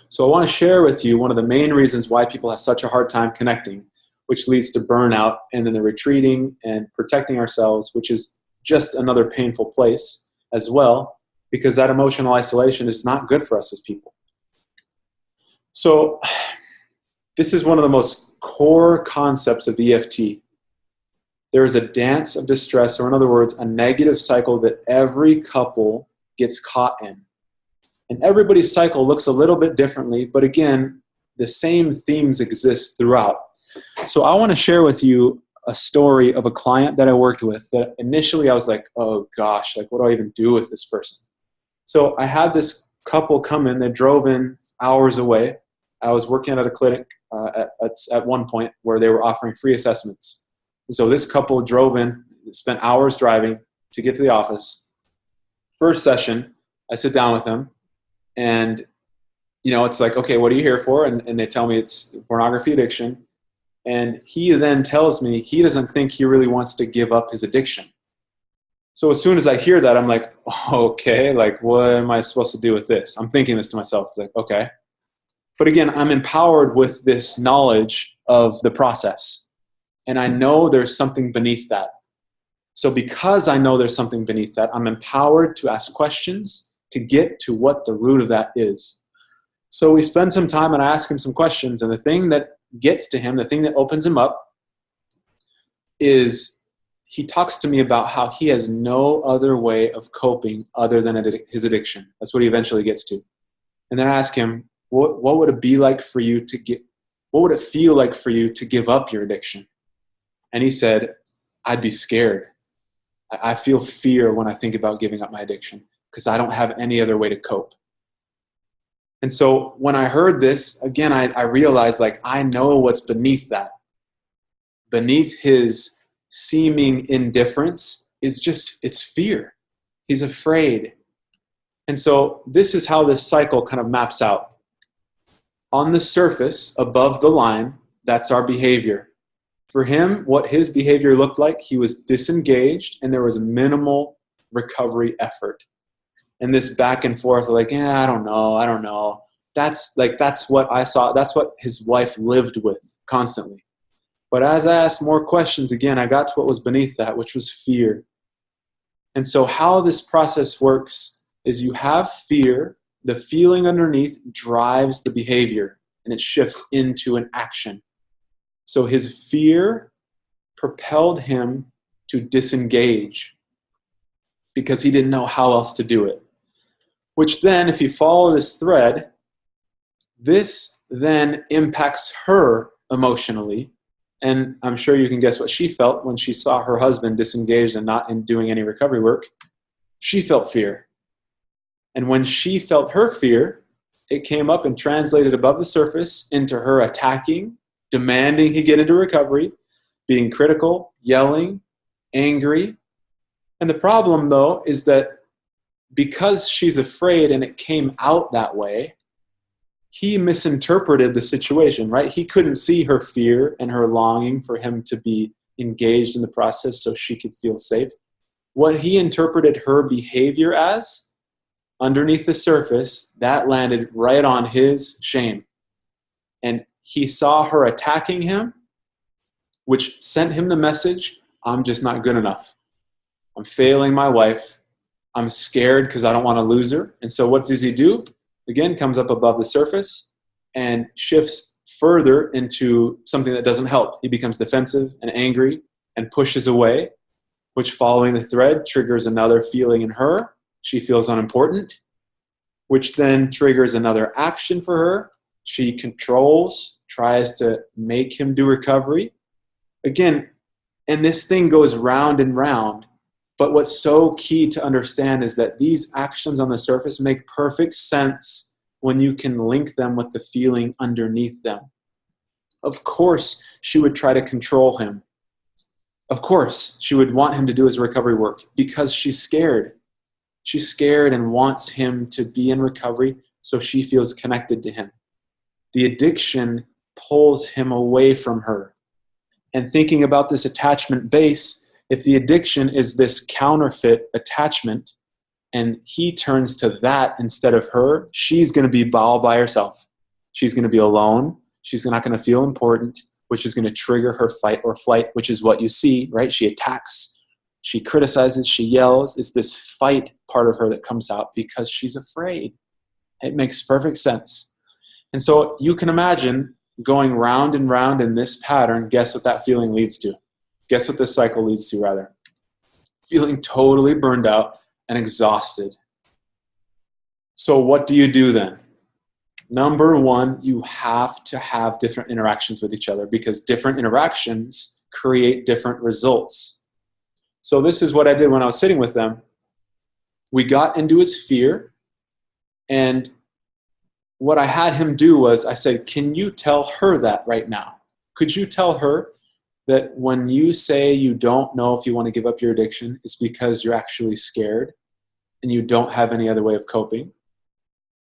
So I want to share with you one of the main reasons why people have such a hard time connecting, which leads to burnout and then the retreating and protecting ourselves, which is just another painful place as well, because that emotional isolation is not good for us as people. So this is one of the most core concepts of EFT. There is a dance of distress, or in other words, a negative cycle that every couple gets caught in. And everybody's cycle looks a little bit differently, but again, the same themes exist throughout. So I want to share with you a story of a client that I worked with that initially I was like, oh gosh, like what do I even do with this person? So I had this couple come in, they drove in hours away. I was working at a clinic at one point where they were offering free assessments. And so this couple drove in, spent hours driving to get to the office. First session, I sit down with them and, you know, it's like, okay, what are you here for? And they tell me it's pornography addiction. And he then tells me he doesn't think he really wants to give up his addiction. So as soon as I hear that, I'm like, okay, like, what am I supposed to do with this? I'm thinking this to myself. It's like, okay. But again, I'm empowered with this knowledge of the process. And I know there's something beneath that. So because I know there's something beneath that, I'm empowered to ask questions to get to what the root of that is. So we spend some time and I ask him some questions. And the thing that gets to him, the thing that opens him up, is he talks to me about how he has no other way of coping other than his addiction. That's what he eventually gets to. And then I ask him, what would it be like for you to get, what would it feel like for you to give up your addiction? And he said, I'd be scared. I feel fear when I think about giving up my addiction because I don't have any other way to cope. And so when I heard this, again, I realized, like, I know what's beneath that. Beneath his seeming indifference is just, it's fear. He's afraid. And so this is how this cycle kind of maps out. On the surface, above the line, that's our behavior. For him, what his behavior looked like, he was disengaged and there was minimal recovery effort. And this back and forth, like, I don't know. That's what I saw. That's what his wife lived with constantly. But as I asked more questions, again, I got to what was beneath that, which was fear. And so how this process works is you have fear, the feeling underneath drives the behavior, and it shifts into an action. So his fear propelled him to disengage because he didn't know how else to do it. Which then, if you follow this thread, this then impacts her emotionally. And I'm sure you can guess what she felt when she saw her husband disengaged and not doing any recovery work. She felt fear. And when she felt her fear, it came up and translated above the surface into her attacking, demanding he get into recovery, being critical, yelling, angry. And the problem, though, is that because she's afraid and it came out that way, he misinterpreted the situation, right? He couldn't see her fear and her longing for him to be engaged in the process so she could feel safe. What he interpreted her behavior as, underneath the surface, that landed right on his shame. And he saw her attacking him, which sent him the message, I'm just not good enough. I'm failing my wife. I'm scared because I don't want to lose her. And so what does he do? Again, comes up above the surface and shifts further into something that doesn't help. He becomes defensive and angry and pushes away, which, following the thread, triggers another feeling in her. She feels unimportant, which then triggers another action for her. She controls, tries to make him do recovery. Again, and this thing goes round and round. But what's so key to understand is that these actions on the surface make perfect sense when you can link them with the feeling underneath them. Of course, she would try to control him. Of course, she would want him to do his recovery work because she's scared. She's scared and wants him to be in recovery so she feels connected to him. The addiction pulls him away from her. And thinking about this attachment base, if the addiction is this counterfeit attachment and he turns to that instead of her, she's going to be all by herself. She's going to be alone. She's not going to feel important, which is going to trigger her fight or flight, which is what you see, right? She attacks, she criticizes, she yells. It's this fight part of her that comes out because she's afraid. It makes perfect sense. And so you can imagine going round and round in this pattern. Guess what that feeling leads to? Guess what this cycle leads to, rather? Feeling totally burned out and exhausted. So what do you do then? Number one, you have to have different interactions with each other because different interactions create different results. So this is what I did when I was sitting with them. We got into his fear, and what I had him do was I said, can you tell her that right now? Could you tell her that when you say you don't know if you want to give up your addiction, it's because you're actually scared and you don't have any other way of coping?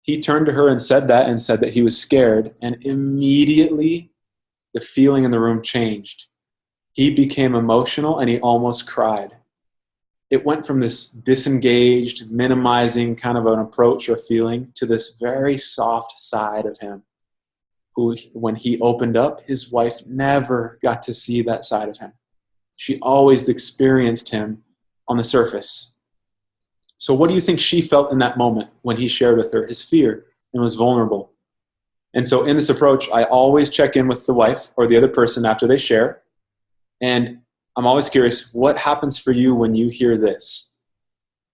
He turned to her and said that he was scared, and immediately the feeling in the room changed. He became emotional and he almost cried. it went from this disengaged, minimizing kind of an approach or feeling to this very soft side of him, who, when he opened up, his wife never got to see that side of him. She always experienced him on the surface. So what do you think she felt in that moment when he shared with her his fear and was vulnerable? And so in this approach, I always check in with the wife or the other person after they share. And I'm always curious, what happens for you when you hear this?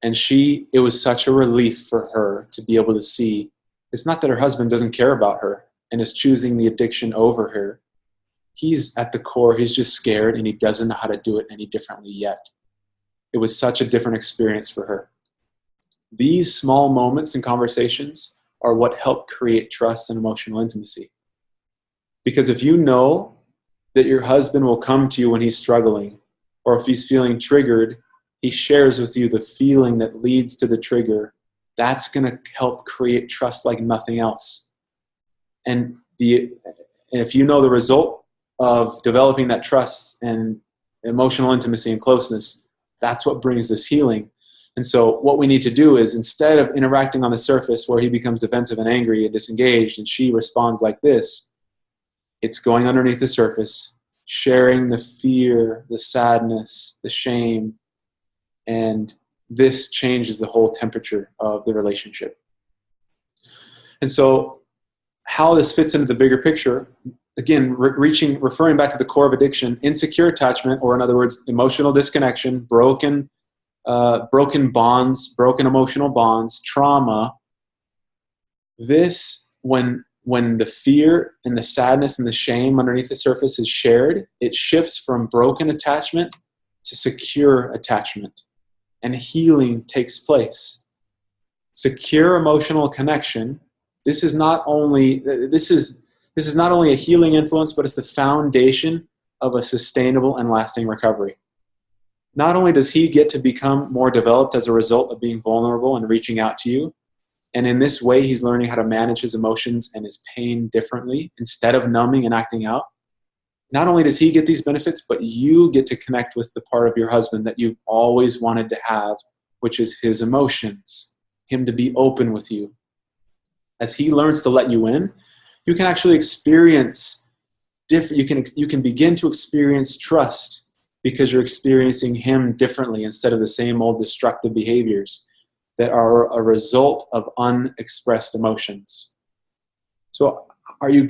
And it was such a relief for her to be able to see, it's not that her husband doesn't care about her and is choosing the addiction over her. He's at the core, he's just scared and he doesn't know how to do it any differently yet. It was such a different experience for her. These small moments and conversations are what help create trust and emotional intimacy. Because if you know that your husband will come to you when he's struggling, or if he's feeling triggered, he shares with you the feeling that leads to the trigger, that's going to help create trust like nothing else. And if you know the result of developing that trust and emotional intimacy and closeness, that's what brings this healing. And so what we need to do is, instead of interacting on the surface where he becomes defensive and angry and disengaged and she responds like this, it's going underneath the surface, sharing the fear, the sadness, the shame, and this changes the whole temperature of the relationship. And so how this fits into the bigger picture, again, referring back to the core of addiction, insecure attachment, or in other words, emotional disconnection, broken bonds, broken emotional bonds, trauma. This, when the fear and the sadness and the shame underneath the surface is shared, it shifts from broken attachment to secure attachment, and healing takes place. Secure emotional connection. This is not only a healing influence, but it's the foundation of a sustainable and lasting recovery. Not only does he get to become more developed as a result of being vulnerable and reaching out to you, and in this way he's learning how to manage his emotions and his pain differently instead of numbing and acting out. Not only does he get these benefits, but you get to connect with the part of your husband that you've always wanted to have, which is his emotions, him to be open with you. As he learns to let you in, you can actually experience you can begin to experience trust, because you're experiencing him differently instead of the same old destructive behaviors that are a result of unexpressed emotions. So are you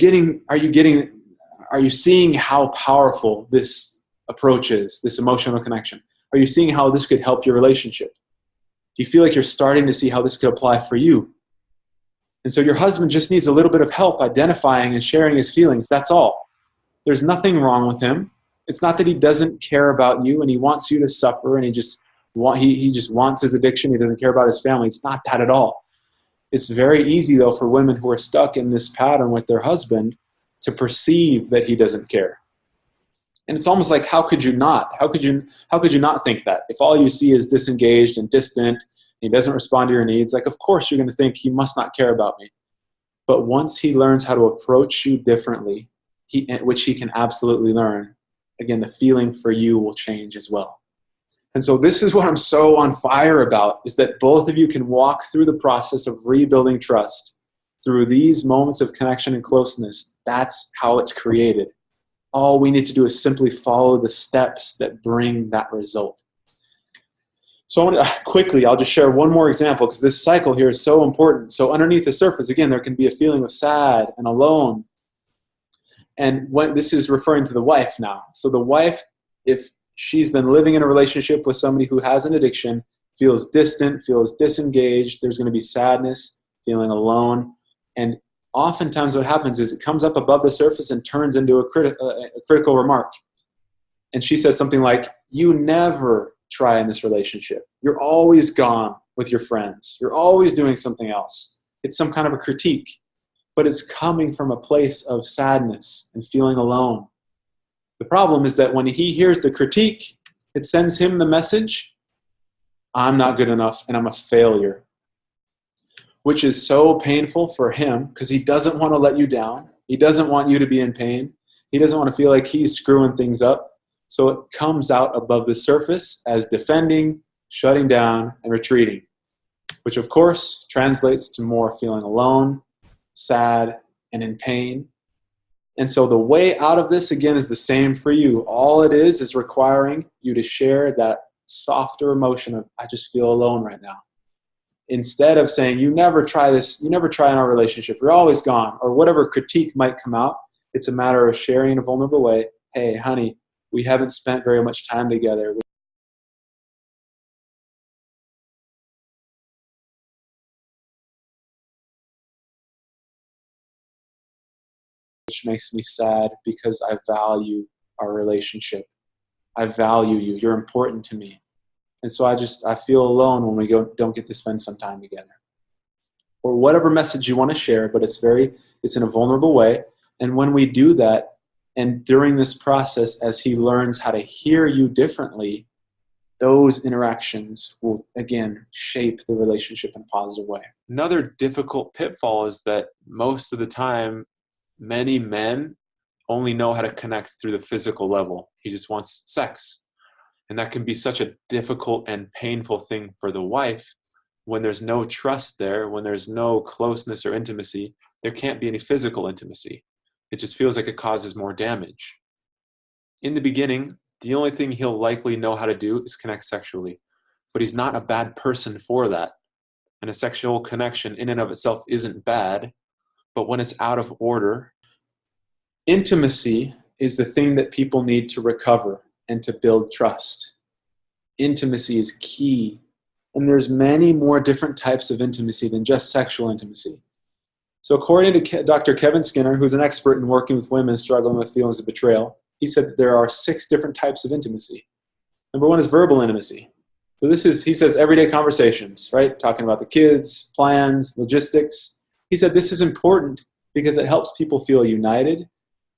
seeing how powerful this approach is, this emotional connection? Are you seeing how this could help your relationship? Do you feel like you're starting to see how this could apply for you? And so your husband just needs a little bit of help identifying and sharing his feelings. That's all. There's nothing wrong with him. It's not that he doesn't care about you and he wants you to suffer and he just wants his addiction. He doesn't care about his family. It's not that at all. It's very easy, though, for women who are stuck in this pattern with their husband to perceive that he doesn't care. And it's almost like, how could you not? How could you not think that? If all you see is disengaged and distant, he doesn't respond to your needs, like, of course you're going to think he must not care about me. But once he learns how to approach you differently, which he can absolutely learn, again, the feeling for you will change as well. And so this is what I'm so on fire about, is that both of you can walk through the process of rebuilding trust through these moments of connection and closeness. That's how it's created. All we need to do is simply follow the steps that bring that result. So I want to quickly, I'll just share one more example because this cycle here is so important. So underneath the surface, again, there can be a feeling of sad and alone. And when this is referring to the wife now. So the wife, if she's been living in a relationship with somebody who has an addiction, feels distant, feels disengaged, there's going to be sadness, feeling alone. And oftentimes what happens is it comes up above the surface and turns into a critical remark. And she says something like, "You never try in this relationship. You're always gone with your friends. You're always doing something else." It's some kind of a critique, but it's coming from a place of sadness and feeling alone. The problem is that when he hears the critique, it sends him the message, "I'm not good enough and I'm a failure," which is so painful for him because he doesn't want to let you down. He doesn't want you to be in pain. He doesn't want to feel like he's screwing things up. So it comes out above the surface as defending, shutting down, and retreating, which of course translates to more feeling alone, sad, and in pain. And so the way out of this, again, is the same for you. All it is requiring you to share that softer emotion of, I just feel alone right now. Instead of saying, you never try this, you never try in our relationship, you're always gone, or whatever critique might come out, it's a matter of sharing in a vulnerable way. Hey, honey, we haven't spent very much time together. Which makes me sad because I value our relationship. I value you. You're important to me. And so I feel alone when we don't get to spend some time together. Or whatever message you want to share, but it's in a vulnerable way. And when we do that, and during this process, as he learns how to hear you differently, those interactions will, again, shape the relationship in a positive way. Another difficult pitfall is that most of the time, many men only know how to connect through the physical level. He just wants sex. And that can be such a difficult and painful thing for the wife. When there's no trust there, when there's no closeness or intimacy, there can't be any physical intimacy. It just feels like it causes more damage. In the beginning, the only thing he'll likely know how to do is connect sexually. But he's not a bad person for that. And a sexual connection in and of itself isn't bad. But when it's out of order, intimacy is the thing that people need to recover and to build trust. Intimacy is key. And there's many more different types of intimacy than just sexual intimacy. So according to Dr. Kevin Skinner, who's an expert in working with women struggling with feelings of betrayal, he said that there are 6 different types of intimacy. Number 1 is verbal intimacy. So he says, everyday conversations, right? Talking about the kids, plans, logistics. He said this is important because it helps people feel united.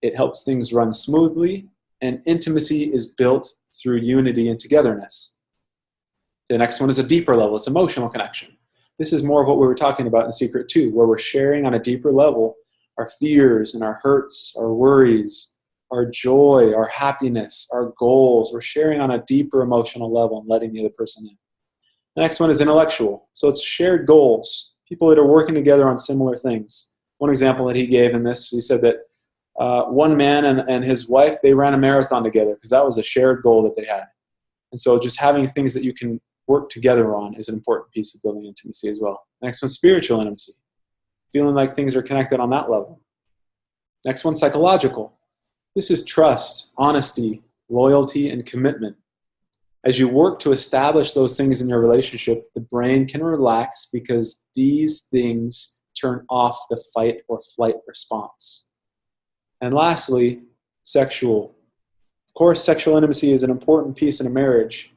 It helps things run smoothly. And intimacy is built through unity and togetherness. The next one is a deeper level. It's emotional connection. This is more of what we were talking about in Secret 2, where we're sharing on a deeper level our fears and our hurts, our worries, our joy, our happiness, our goals. We're sharing on a deeper emotional level and letting the other person in. The next one is intellectual. So it's shared goals, people that are working together on similar things. One example that he gave in this, he said that one man and his wife, they ran a marathon together because that was a shared goal that they had. And so just having things that you can work together on is an important piece of building intimacy as well. Next one, spiritual intimacy. Feeling like things are connected on that level. Next one, psychological. This is trust, honesty, loyalty, and commitment. As you work to establish those things in your relationship, the brain can relax because these things turn off the fight or flight response. And lastly, sexual. Of course, sexual intimacy is an important piece in a marriage.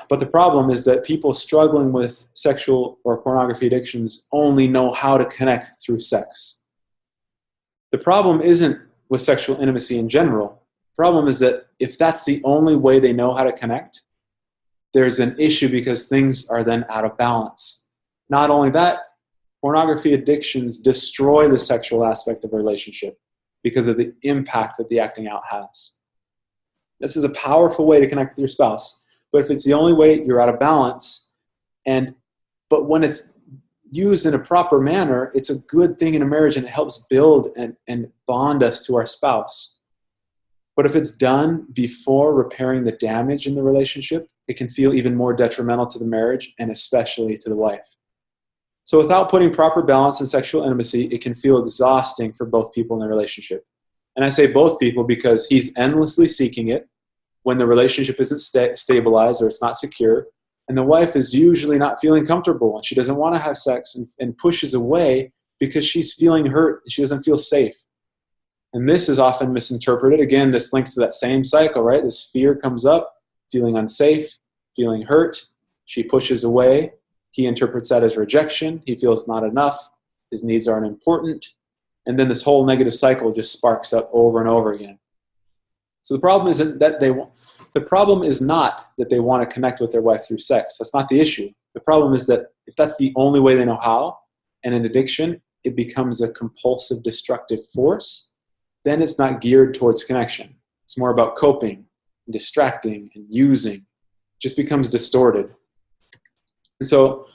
But the problem is that people struggling with sexual or pornography addictions only know how to connect through sex. The problem isn't with sexual intimacy in general. The problem is that if that's the only way they know how to connect, there's an issue because things are then out of balance. Not only that, pornography addictions destroy the sexual aspect of a relationship because of the impact that the acting out has. This is a powerful way to connect with your spouse. But if it's the only way, you're out of balance. But when it's used in a proper manner, it's a good thing in a marriage and it helps build and bond us to our spouse. But if it's done before repairing the damage in the relationship, it can feel even more detrimental to the marriage and especially to the wife. So without putting proper balance in sexual intimacy, it can feel exhausting for both people in the relationship. And I say both people because he's endlessly seeking it when the relationship isn't stabilized or it's not secure. And the wife is usually not feeling comfortable and she doesn't want to have sex and pushes away because she's feeling hurt and she doesn't feel safe. And this is often misinterpreted. Again, this links to that same cycle, right? This fear comes up, feeling unsafe, feeling hurt. She pushes away. He interprets that as rejection. He feels not enough. His needs aren't important. And then this whole negative cycle just sparks up over and over again. So the problem isn't that the problem is not that they want to connect with their wife through sex. That's not the issue. The problem is that if that's the only way they know how, and in addiction, it becomes a compulsive, destructive force, then it's not geared towards connection. It's more about coping, and distracting, and using. just becomes distorted. And so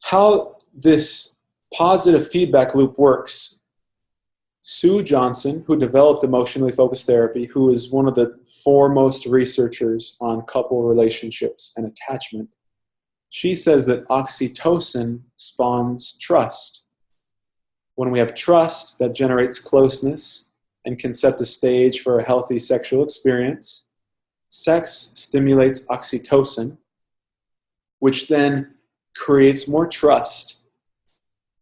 how this positive feedback loop works, Sue Johnson, who developed emotionally focused therapy, who is one of the foremost researchers on couple relationships and attachment, she says that oxytocin spawns trust. When we have trust, that generates closeness and can set the stage for a healthy sexual experience. Sex stimulates oxytocin, which then creates more trust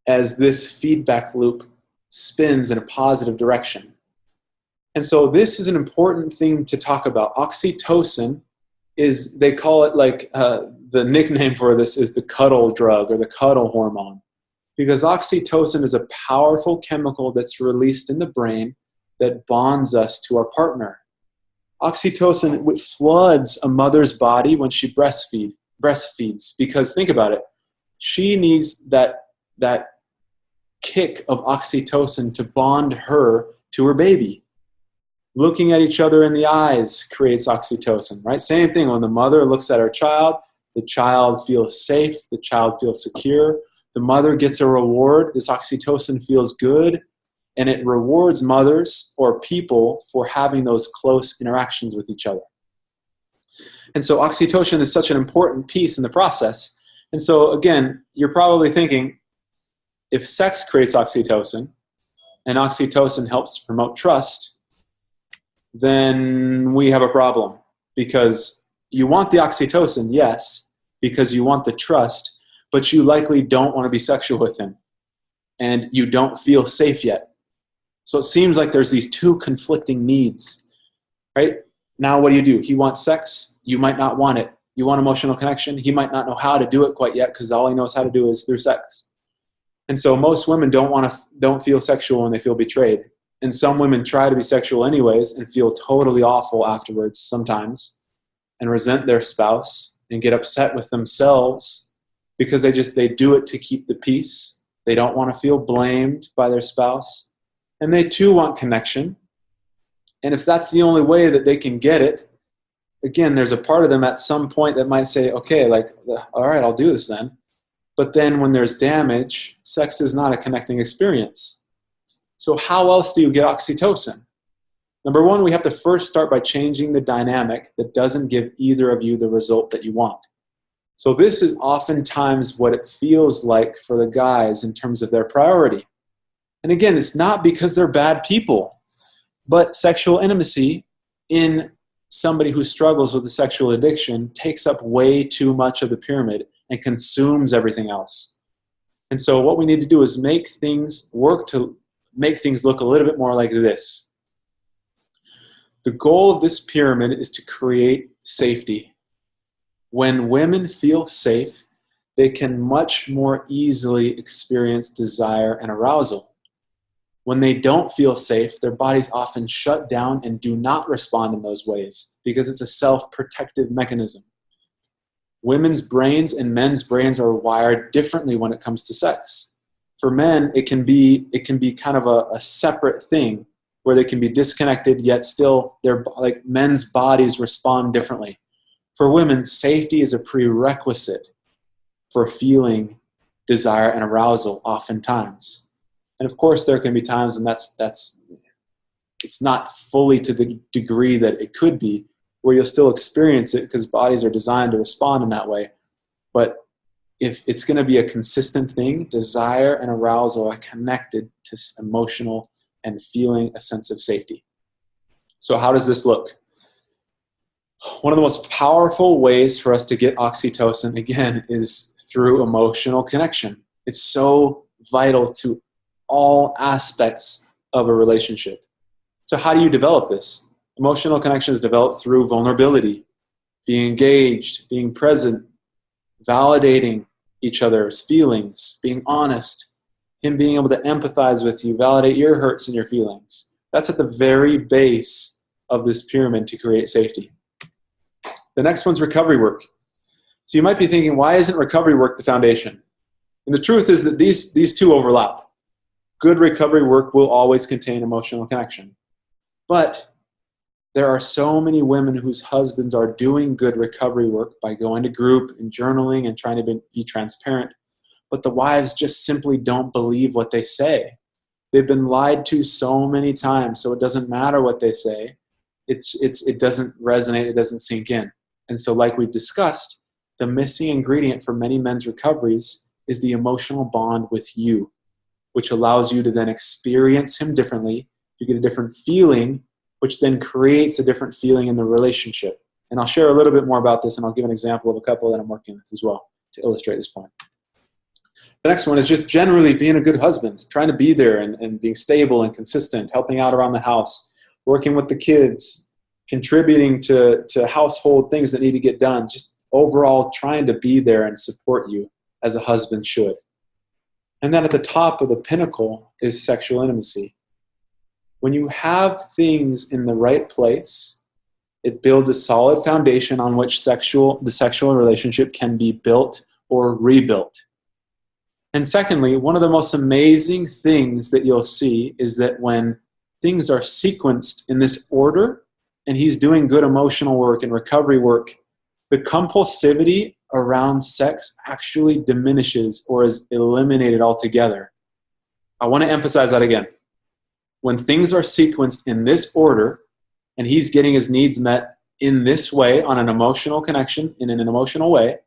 as this feedback loop spins in a positive direction. And so this is an important thing to talk about. Oxytocin is, they call it like, the nickname for this is the cuddle drug or the cuddle hormone, because oxytocin is a powerful chemical that's released in the brain that bonds us to our partner. Oxytocin floods a mother's body when she breastfeeds, because think about it, she needs that kick of oxytocin to bond her to her baby. Looking at each other in the eyes creates oxytocin, right? Same thing, when the mother looks at her child, the child feels safe, the child feels secure, the mother gets a reward, this oxytocin feels good, and it rewards mothers or people for having those close interactions with each other. And so oxytocin is such an important piece in the process. And so again, you're probably thinking, if sex creates oxytocin, and oxytocin helps to promote trust, then we have a problem. Because you want the oxytocin, yes, because you want the trust, but you likely don't want to be sexual with him. And you don't feel safe yet. So it seems like there's these two conflicting needs, right? Now what do? He wants sex. You might not want it. You want emotional connection. He might not know how to do it quite yet because all he knows how to do is through sex. And so most women don't feel sexual when they feel betrayed. And some women try to be sexual anyways and feel totally awful afterwards sometimes and resent their spouse and get upset with themselves because they do it to keep the peace. They don't want to feel blamed by their spouse. And they too want connection. And if that's the only way that they can get it, again, there's a part of them at some point that might say, okay, like, all right, I'll do this then. But then when there's damage, sex is not a connecting experience. So how else do you get oxytocin? Number one, we have to first start by changing the dynamic that doesn't give either of you the result that you want. So this is oftentimes what it feels like for the guys in terms of their priority. And again, it's not because they're bad people, but sexual intimacy in somebody who struggles with a sexual addiction takes up way too much of the pyramid and consumes everything else. And so what we need to do is make things look a little bit more like this. The goal of this pyramid is to create safety. When women feel safe, they can much more easily experience desire and arousal. When they don't feel safe, their bodies often shut down and do not respond in those ways because it's a self-protective mechanism. Women's brains and men's brains are wired differently when it comes to sex. For men, it can be kind of a separate thing where they can be disconnected, yet still men's bodies respond differently. For women, safety is a prerequisite for feeling desire and arousal oftentimes. And of course, there can be times when it's not fully to the degree that it could be, where you'll still experience it because bodies are designed to respond in that way. But if it's going to be a consistent thing, desire and arousal are connected to emotional and feeling a sense of safety. So how does this look? One of the most powerful ways for us to get oxytocin, again, is through emotional connection. It's so vital to all aspects of a relationship. So how do you develop this? Emotional connection is developed through vulnerability, being engaged, being present, validating each other's feelings, being honest, him being able to empathize with you, validate your hurts and your feelings. That's at the very base of this pyramid to create safety. The next one's recovery work. So you might be thinking, why isn't recovery work the foundation? And the truth is that these two overlap. Good recovery work will always contain emotional connection. But There are so many women whose husbands are doing good recovery work by going to group and journaling and trying to be transparent, but the wives just simply don't believe what they say. They've been lied to so many times, so it doesn't matter what they say. It doesn't resonate, it doesn't sink in. And so like we've discussed, the missing ingredient for many men's recoveries is the emotional bond with you, which allows you to then experience him differently. You get a different feeling, which then creates a different feeling in the relationship. And I'll share a little bit more about this, and I'll give an example of a couple that I'm working with as well to illustrate this point. The next one is just generally being a good husband, trying to be there and being stable and consistent, helping out around the house, working with the kids, contributing to household things that need to get done, just overall trying to be there and support you as a husband should. And then at the top of the pinnacle is sexual intimacy. When you have things in the right place, it builds a solid foundation on which the sexual relationship can be built or rebuilt. And secondly, one of the most amazing things that you'll see is that when things are sequenced in this order, and he's doing good emotional work and recovery work, the compulsivity around sex actually diminishes or is eliminated altogether. I want to emphasize that again. When things are sequenced in this order, and he's getting his needs met in this way on an emotional connection, in an emotional way,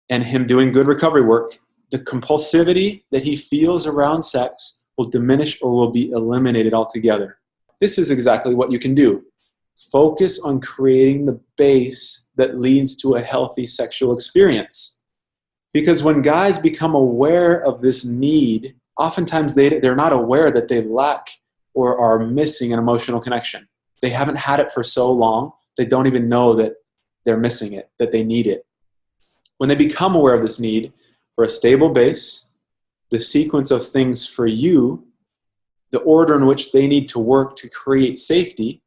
and him doing good recovery work, the compulsivity that he feels around sex will diminish or will be eliminated altogether. This is exactly what you can do. Focus on creating the base that leads to a healthy sexual experience. Because when guys become aware of this need, oftentimes they're not aware that they lack or are missing an emotional connection. They haven't had it for so long, they don't even know that they're missing it, that they need it. When they become aware of this need for a stable base, the sequence of things for you, the order in which they need to work to create safety,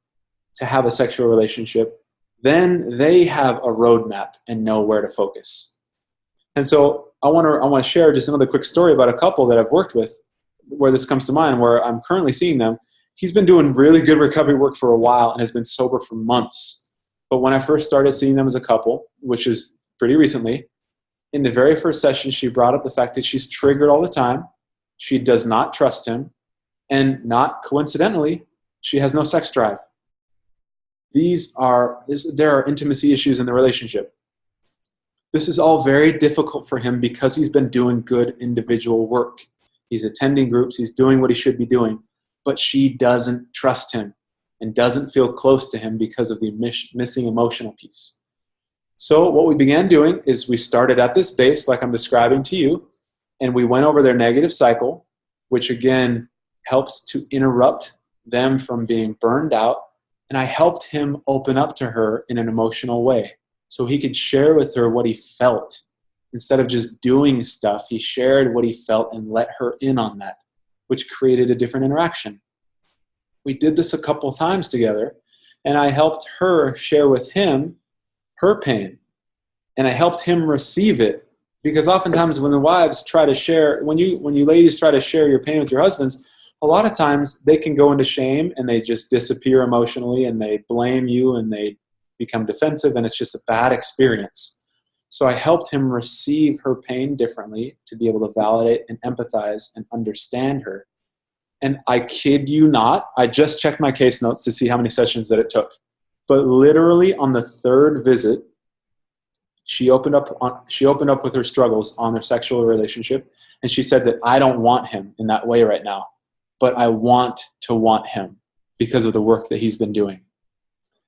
to have a sexual relationship, then they have a roadmap and know where to focus. And so I want to share just another quick story about a couple that I've worked with where this comes to mind, where I'm currently seeing them. He's been doing really good recovery work for a while and has been sober for months. But when I first started seeing them as a couple, which is pretty recently, in the very first session, she brought up the fact that she's triggered all the time. She does not trust him. And not coincidentally, she has no sex drive. There are intimacy issues in the relationship. This is all very difficult for him because he's been doing good individual work. He's attending groups, he's doing what he should be doing, but she doesn't trust him and doesn't feel close to him because of the missing emotional piece. So what we began doing is we started at this base, like I'm describing to you, and we went over their negative cycle, which again helps to interrupt them from being burned out. And I helped him open up to her in an emotional way so he could share with her what he felt. Instead of just doing stuff, he shared what he felt and let her in on that, which created a different interaction. We did this a couple times together, and I helped her share with him her pain. And I helped him receive it, because oftentimes when the wives try to share, when you ladies try to share your pain with your husbands, a lot of times they can go into shame and they just disappear emotionally and they blame you and they become defensive, and it's just a bad experience. So I helped him receive her pain differently to be able to validate and empathize and understand her. And I kid you not, I just checked my case notes to see how many sessions that it took. But literally on the third visit, she opened up with her struggles on their sexual relationship, and she said that I don't want him in that way right now, but I want to want him because of the work that he's been doing.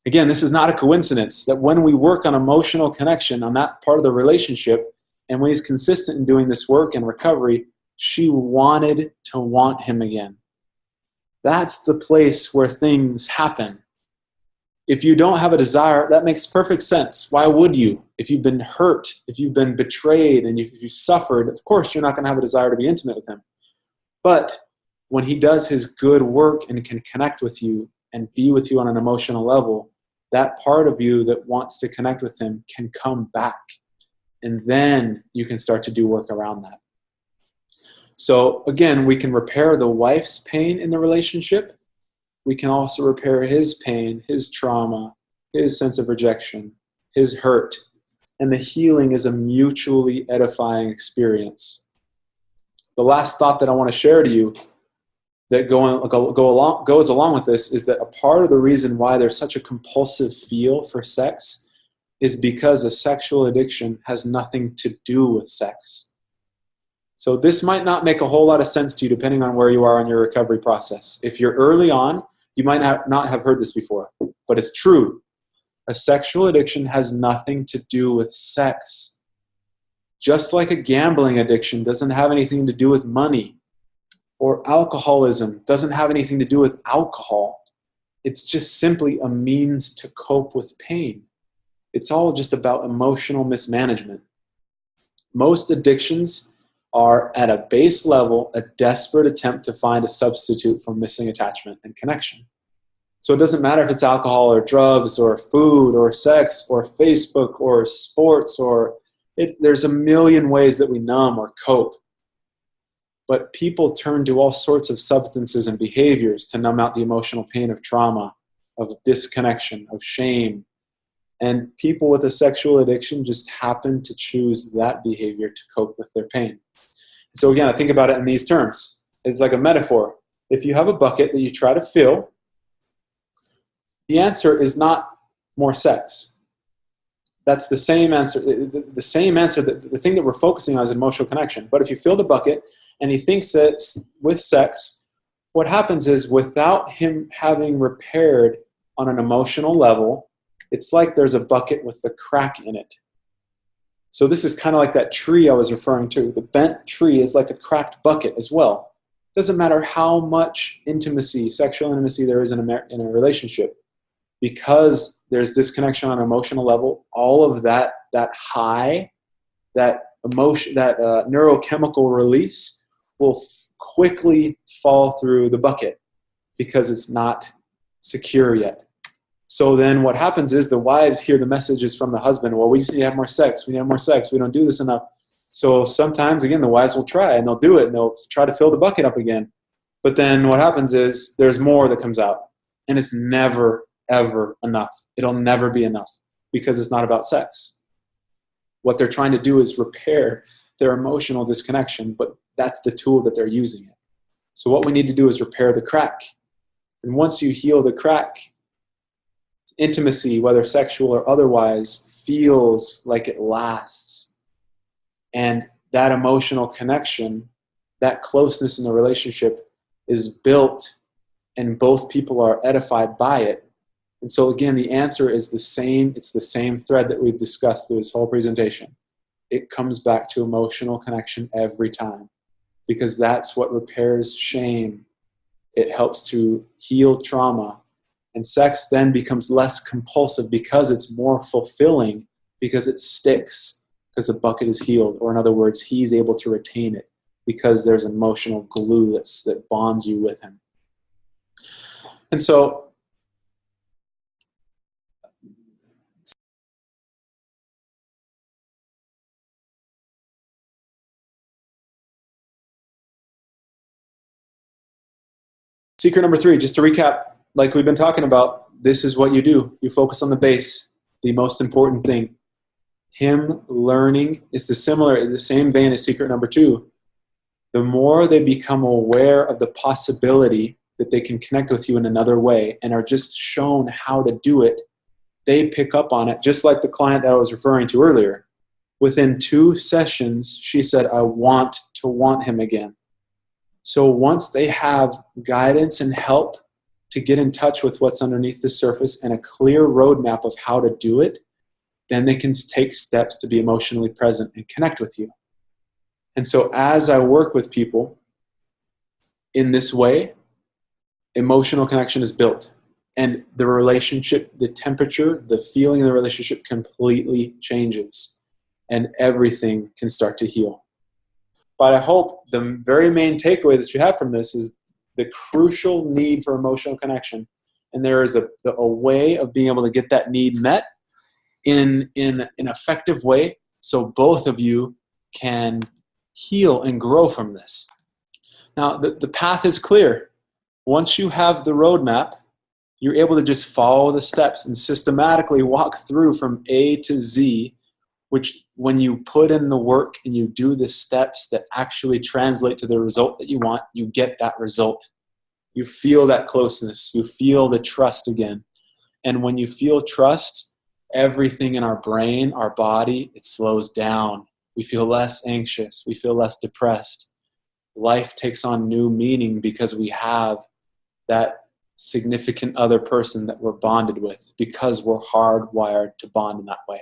Again, this is not a coincidence that when we work on emotional connection on that part of the relationship, and when he's consistent in doing this work and recovery, she wanted to want him again. That's the place where things happen. If you don't have a desire, that makes perfect sense. Why would you? If you've been hurt, if you've been betrayed, and if you suffered, of course you're not going to have a desire to be intimate with him. But when he does his good work and can connect with you and be with you on an emotional level, that part of you that wants to connect with him can come back. And then you can start to do work around that. So again, we can repair the wife's pain in the relationship we can also repair his pain, his trauma, his sense of rejection, his hurt. And the healing is a mutually edifying experience. The last thought that I want to share to you that goes along with this is that a part of the reason why there's such a compulsive feel for sex is because a sexual addiction has nothing to do with sex. So this might not make a whole lot of sense to you depending on where you are in your recovery process. If you're early on, you might not have heard this before, but it's true. A sexual addiction has nothing to do with sex. Just like a gambling addiction doesn't have anything to do with money, or alcoholism doesn't have anything to do with alcohol. It's just simply a means to cope with pain. It's all just about emotional mismanagement. Most addictions are at a base level a desperate attempt to find a substitute for missing attachment and connection. So it doesn't matter if it's alcohol or drugs or food or sex or Facebook or sports there's a million ways that we numb or cope. But people turn to all sorts of substances and behaviors to numb out the emotional pain of trauma, of disconnection, of shame. And people with a sexual addiction just happen to choose that behavior to cope with their pain. So again, I think about it in these terms. It's like a metaphor. If you have a bucket that you try to fill, the answer is not more sex. That's the same answer. The same answer, the thing that we're focusing on is emotional connection. But if you fill the bucket and he thinks that with sex, what happens is without him having repaired on an emotional level, it's like there's a bucket with a crack in it. So this is kind of like that tree I was referring to. The bent tree is like a cracked bucket as well. Doesn't matter how much intimacy, sexual intimacy there is in a relationship. Because there's disconnection on an emotional level, all of that high, that emotion, that neurochemical release will quickly fall through the bucket because it's not secure yet. So then what happens is the wives hear the messages from the husband, well, we just need to have more sex. We need to have more sex. We don't do this enough. So sometimes, again, the wives will try and they'll do it and they'll try to fill the bucket up again. But then what happens is there's more that comes out and it's never ever enough. It'll never be enough because it's not about sex. What they're trying to do is repair their emotional disconnection, but that's the tool that they're using it. So what we need to do is repair the crack. And once you heal the crack, intimacy, whether sexual or otherwise, feels like it lasts. And that emotional connection, that closeness in the relationship is built and both people are edified by it. And so again, the answer is the same. It's the same thread that we've discussed through this whole presentation. It comes back to emotional connection every time because that's what repairs shame. It helps to heal trauma. And sex then becomes less compulsive because it's more fulfilling, because it sticks, because the bucket is healed. Or in other words, he's able to retain it because there's emotional glue that bonds you with him. And so secret number 3, just to recap, like we've been talking about, this is what you do. You focus on the base, the most important thing. Him learning is the same vein as secret number 2. The more they become aware of the possibility that they can connect with you in another way and are just shown how to do it, they pick up on it, just like the client that I was referring to earlier. Within 2 sessions, she said, I want to want him again. So once they have guidance and help to get in touch with what's underneath the surface and a clear roadmap of how to do it, then they can take steps to be emotionally present and connect with you. And so as I work with people in this way, emotional connection is built. And the relationship, the temperature, the feeling of the relationship completely changes. And everything can start to heal. But I hope the very main takeaway that you have from this is the crucial need for emotional connection. And there is a way of being able to get that need met in an effective way so both of you can heal and grow from this. Now, the path is clear. Once you have the roadmap, you're able to just follow the steps and systematically walk through from A to Z, which when you put in the work and you do the steps that actually translate to the result that you want, you get that result. You feel that closeness. You feel the trust again. And when you feel trust, everything in our brain, our body, it slows down. We feel less anxious. We feel less depressed. Life takes on new meaning because we have that significant other person that we're bonded with, because we're hardwired to bond in that way.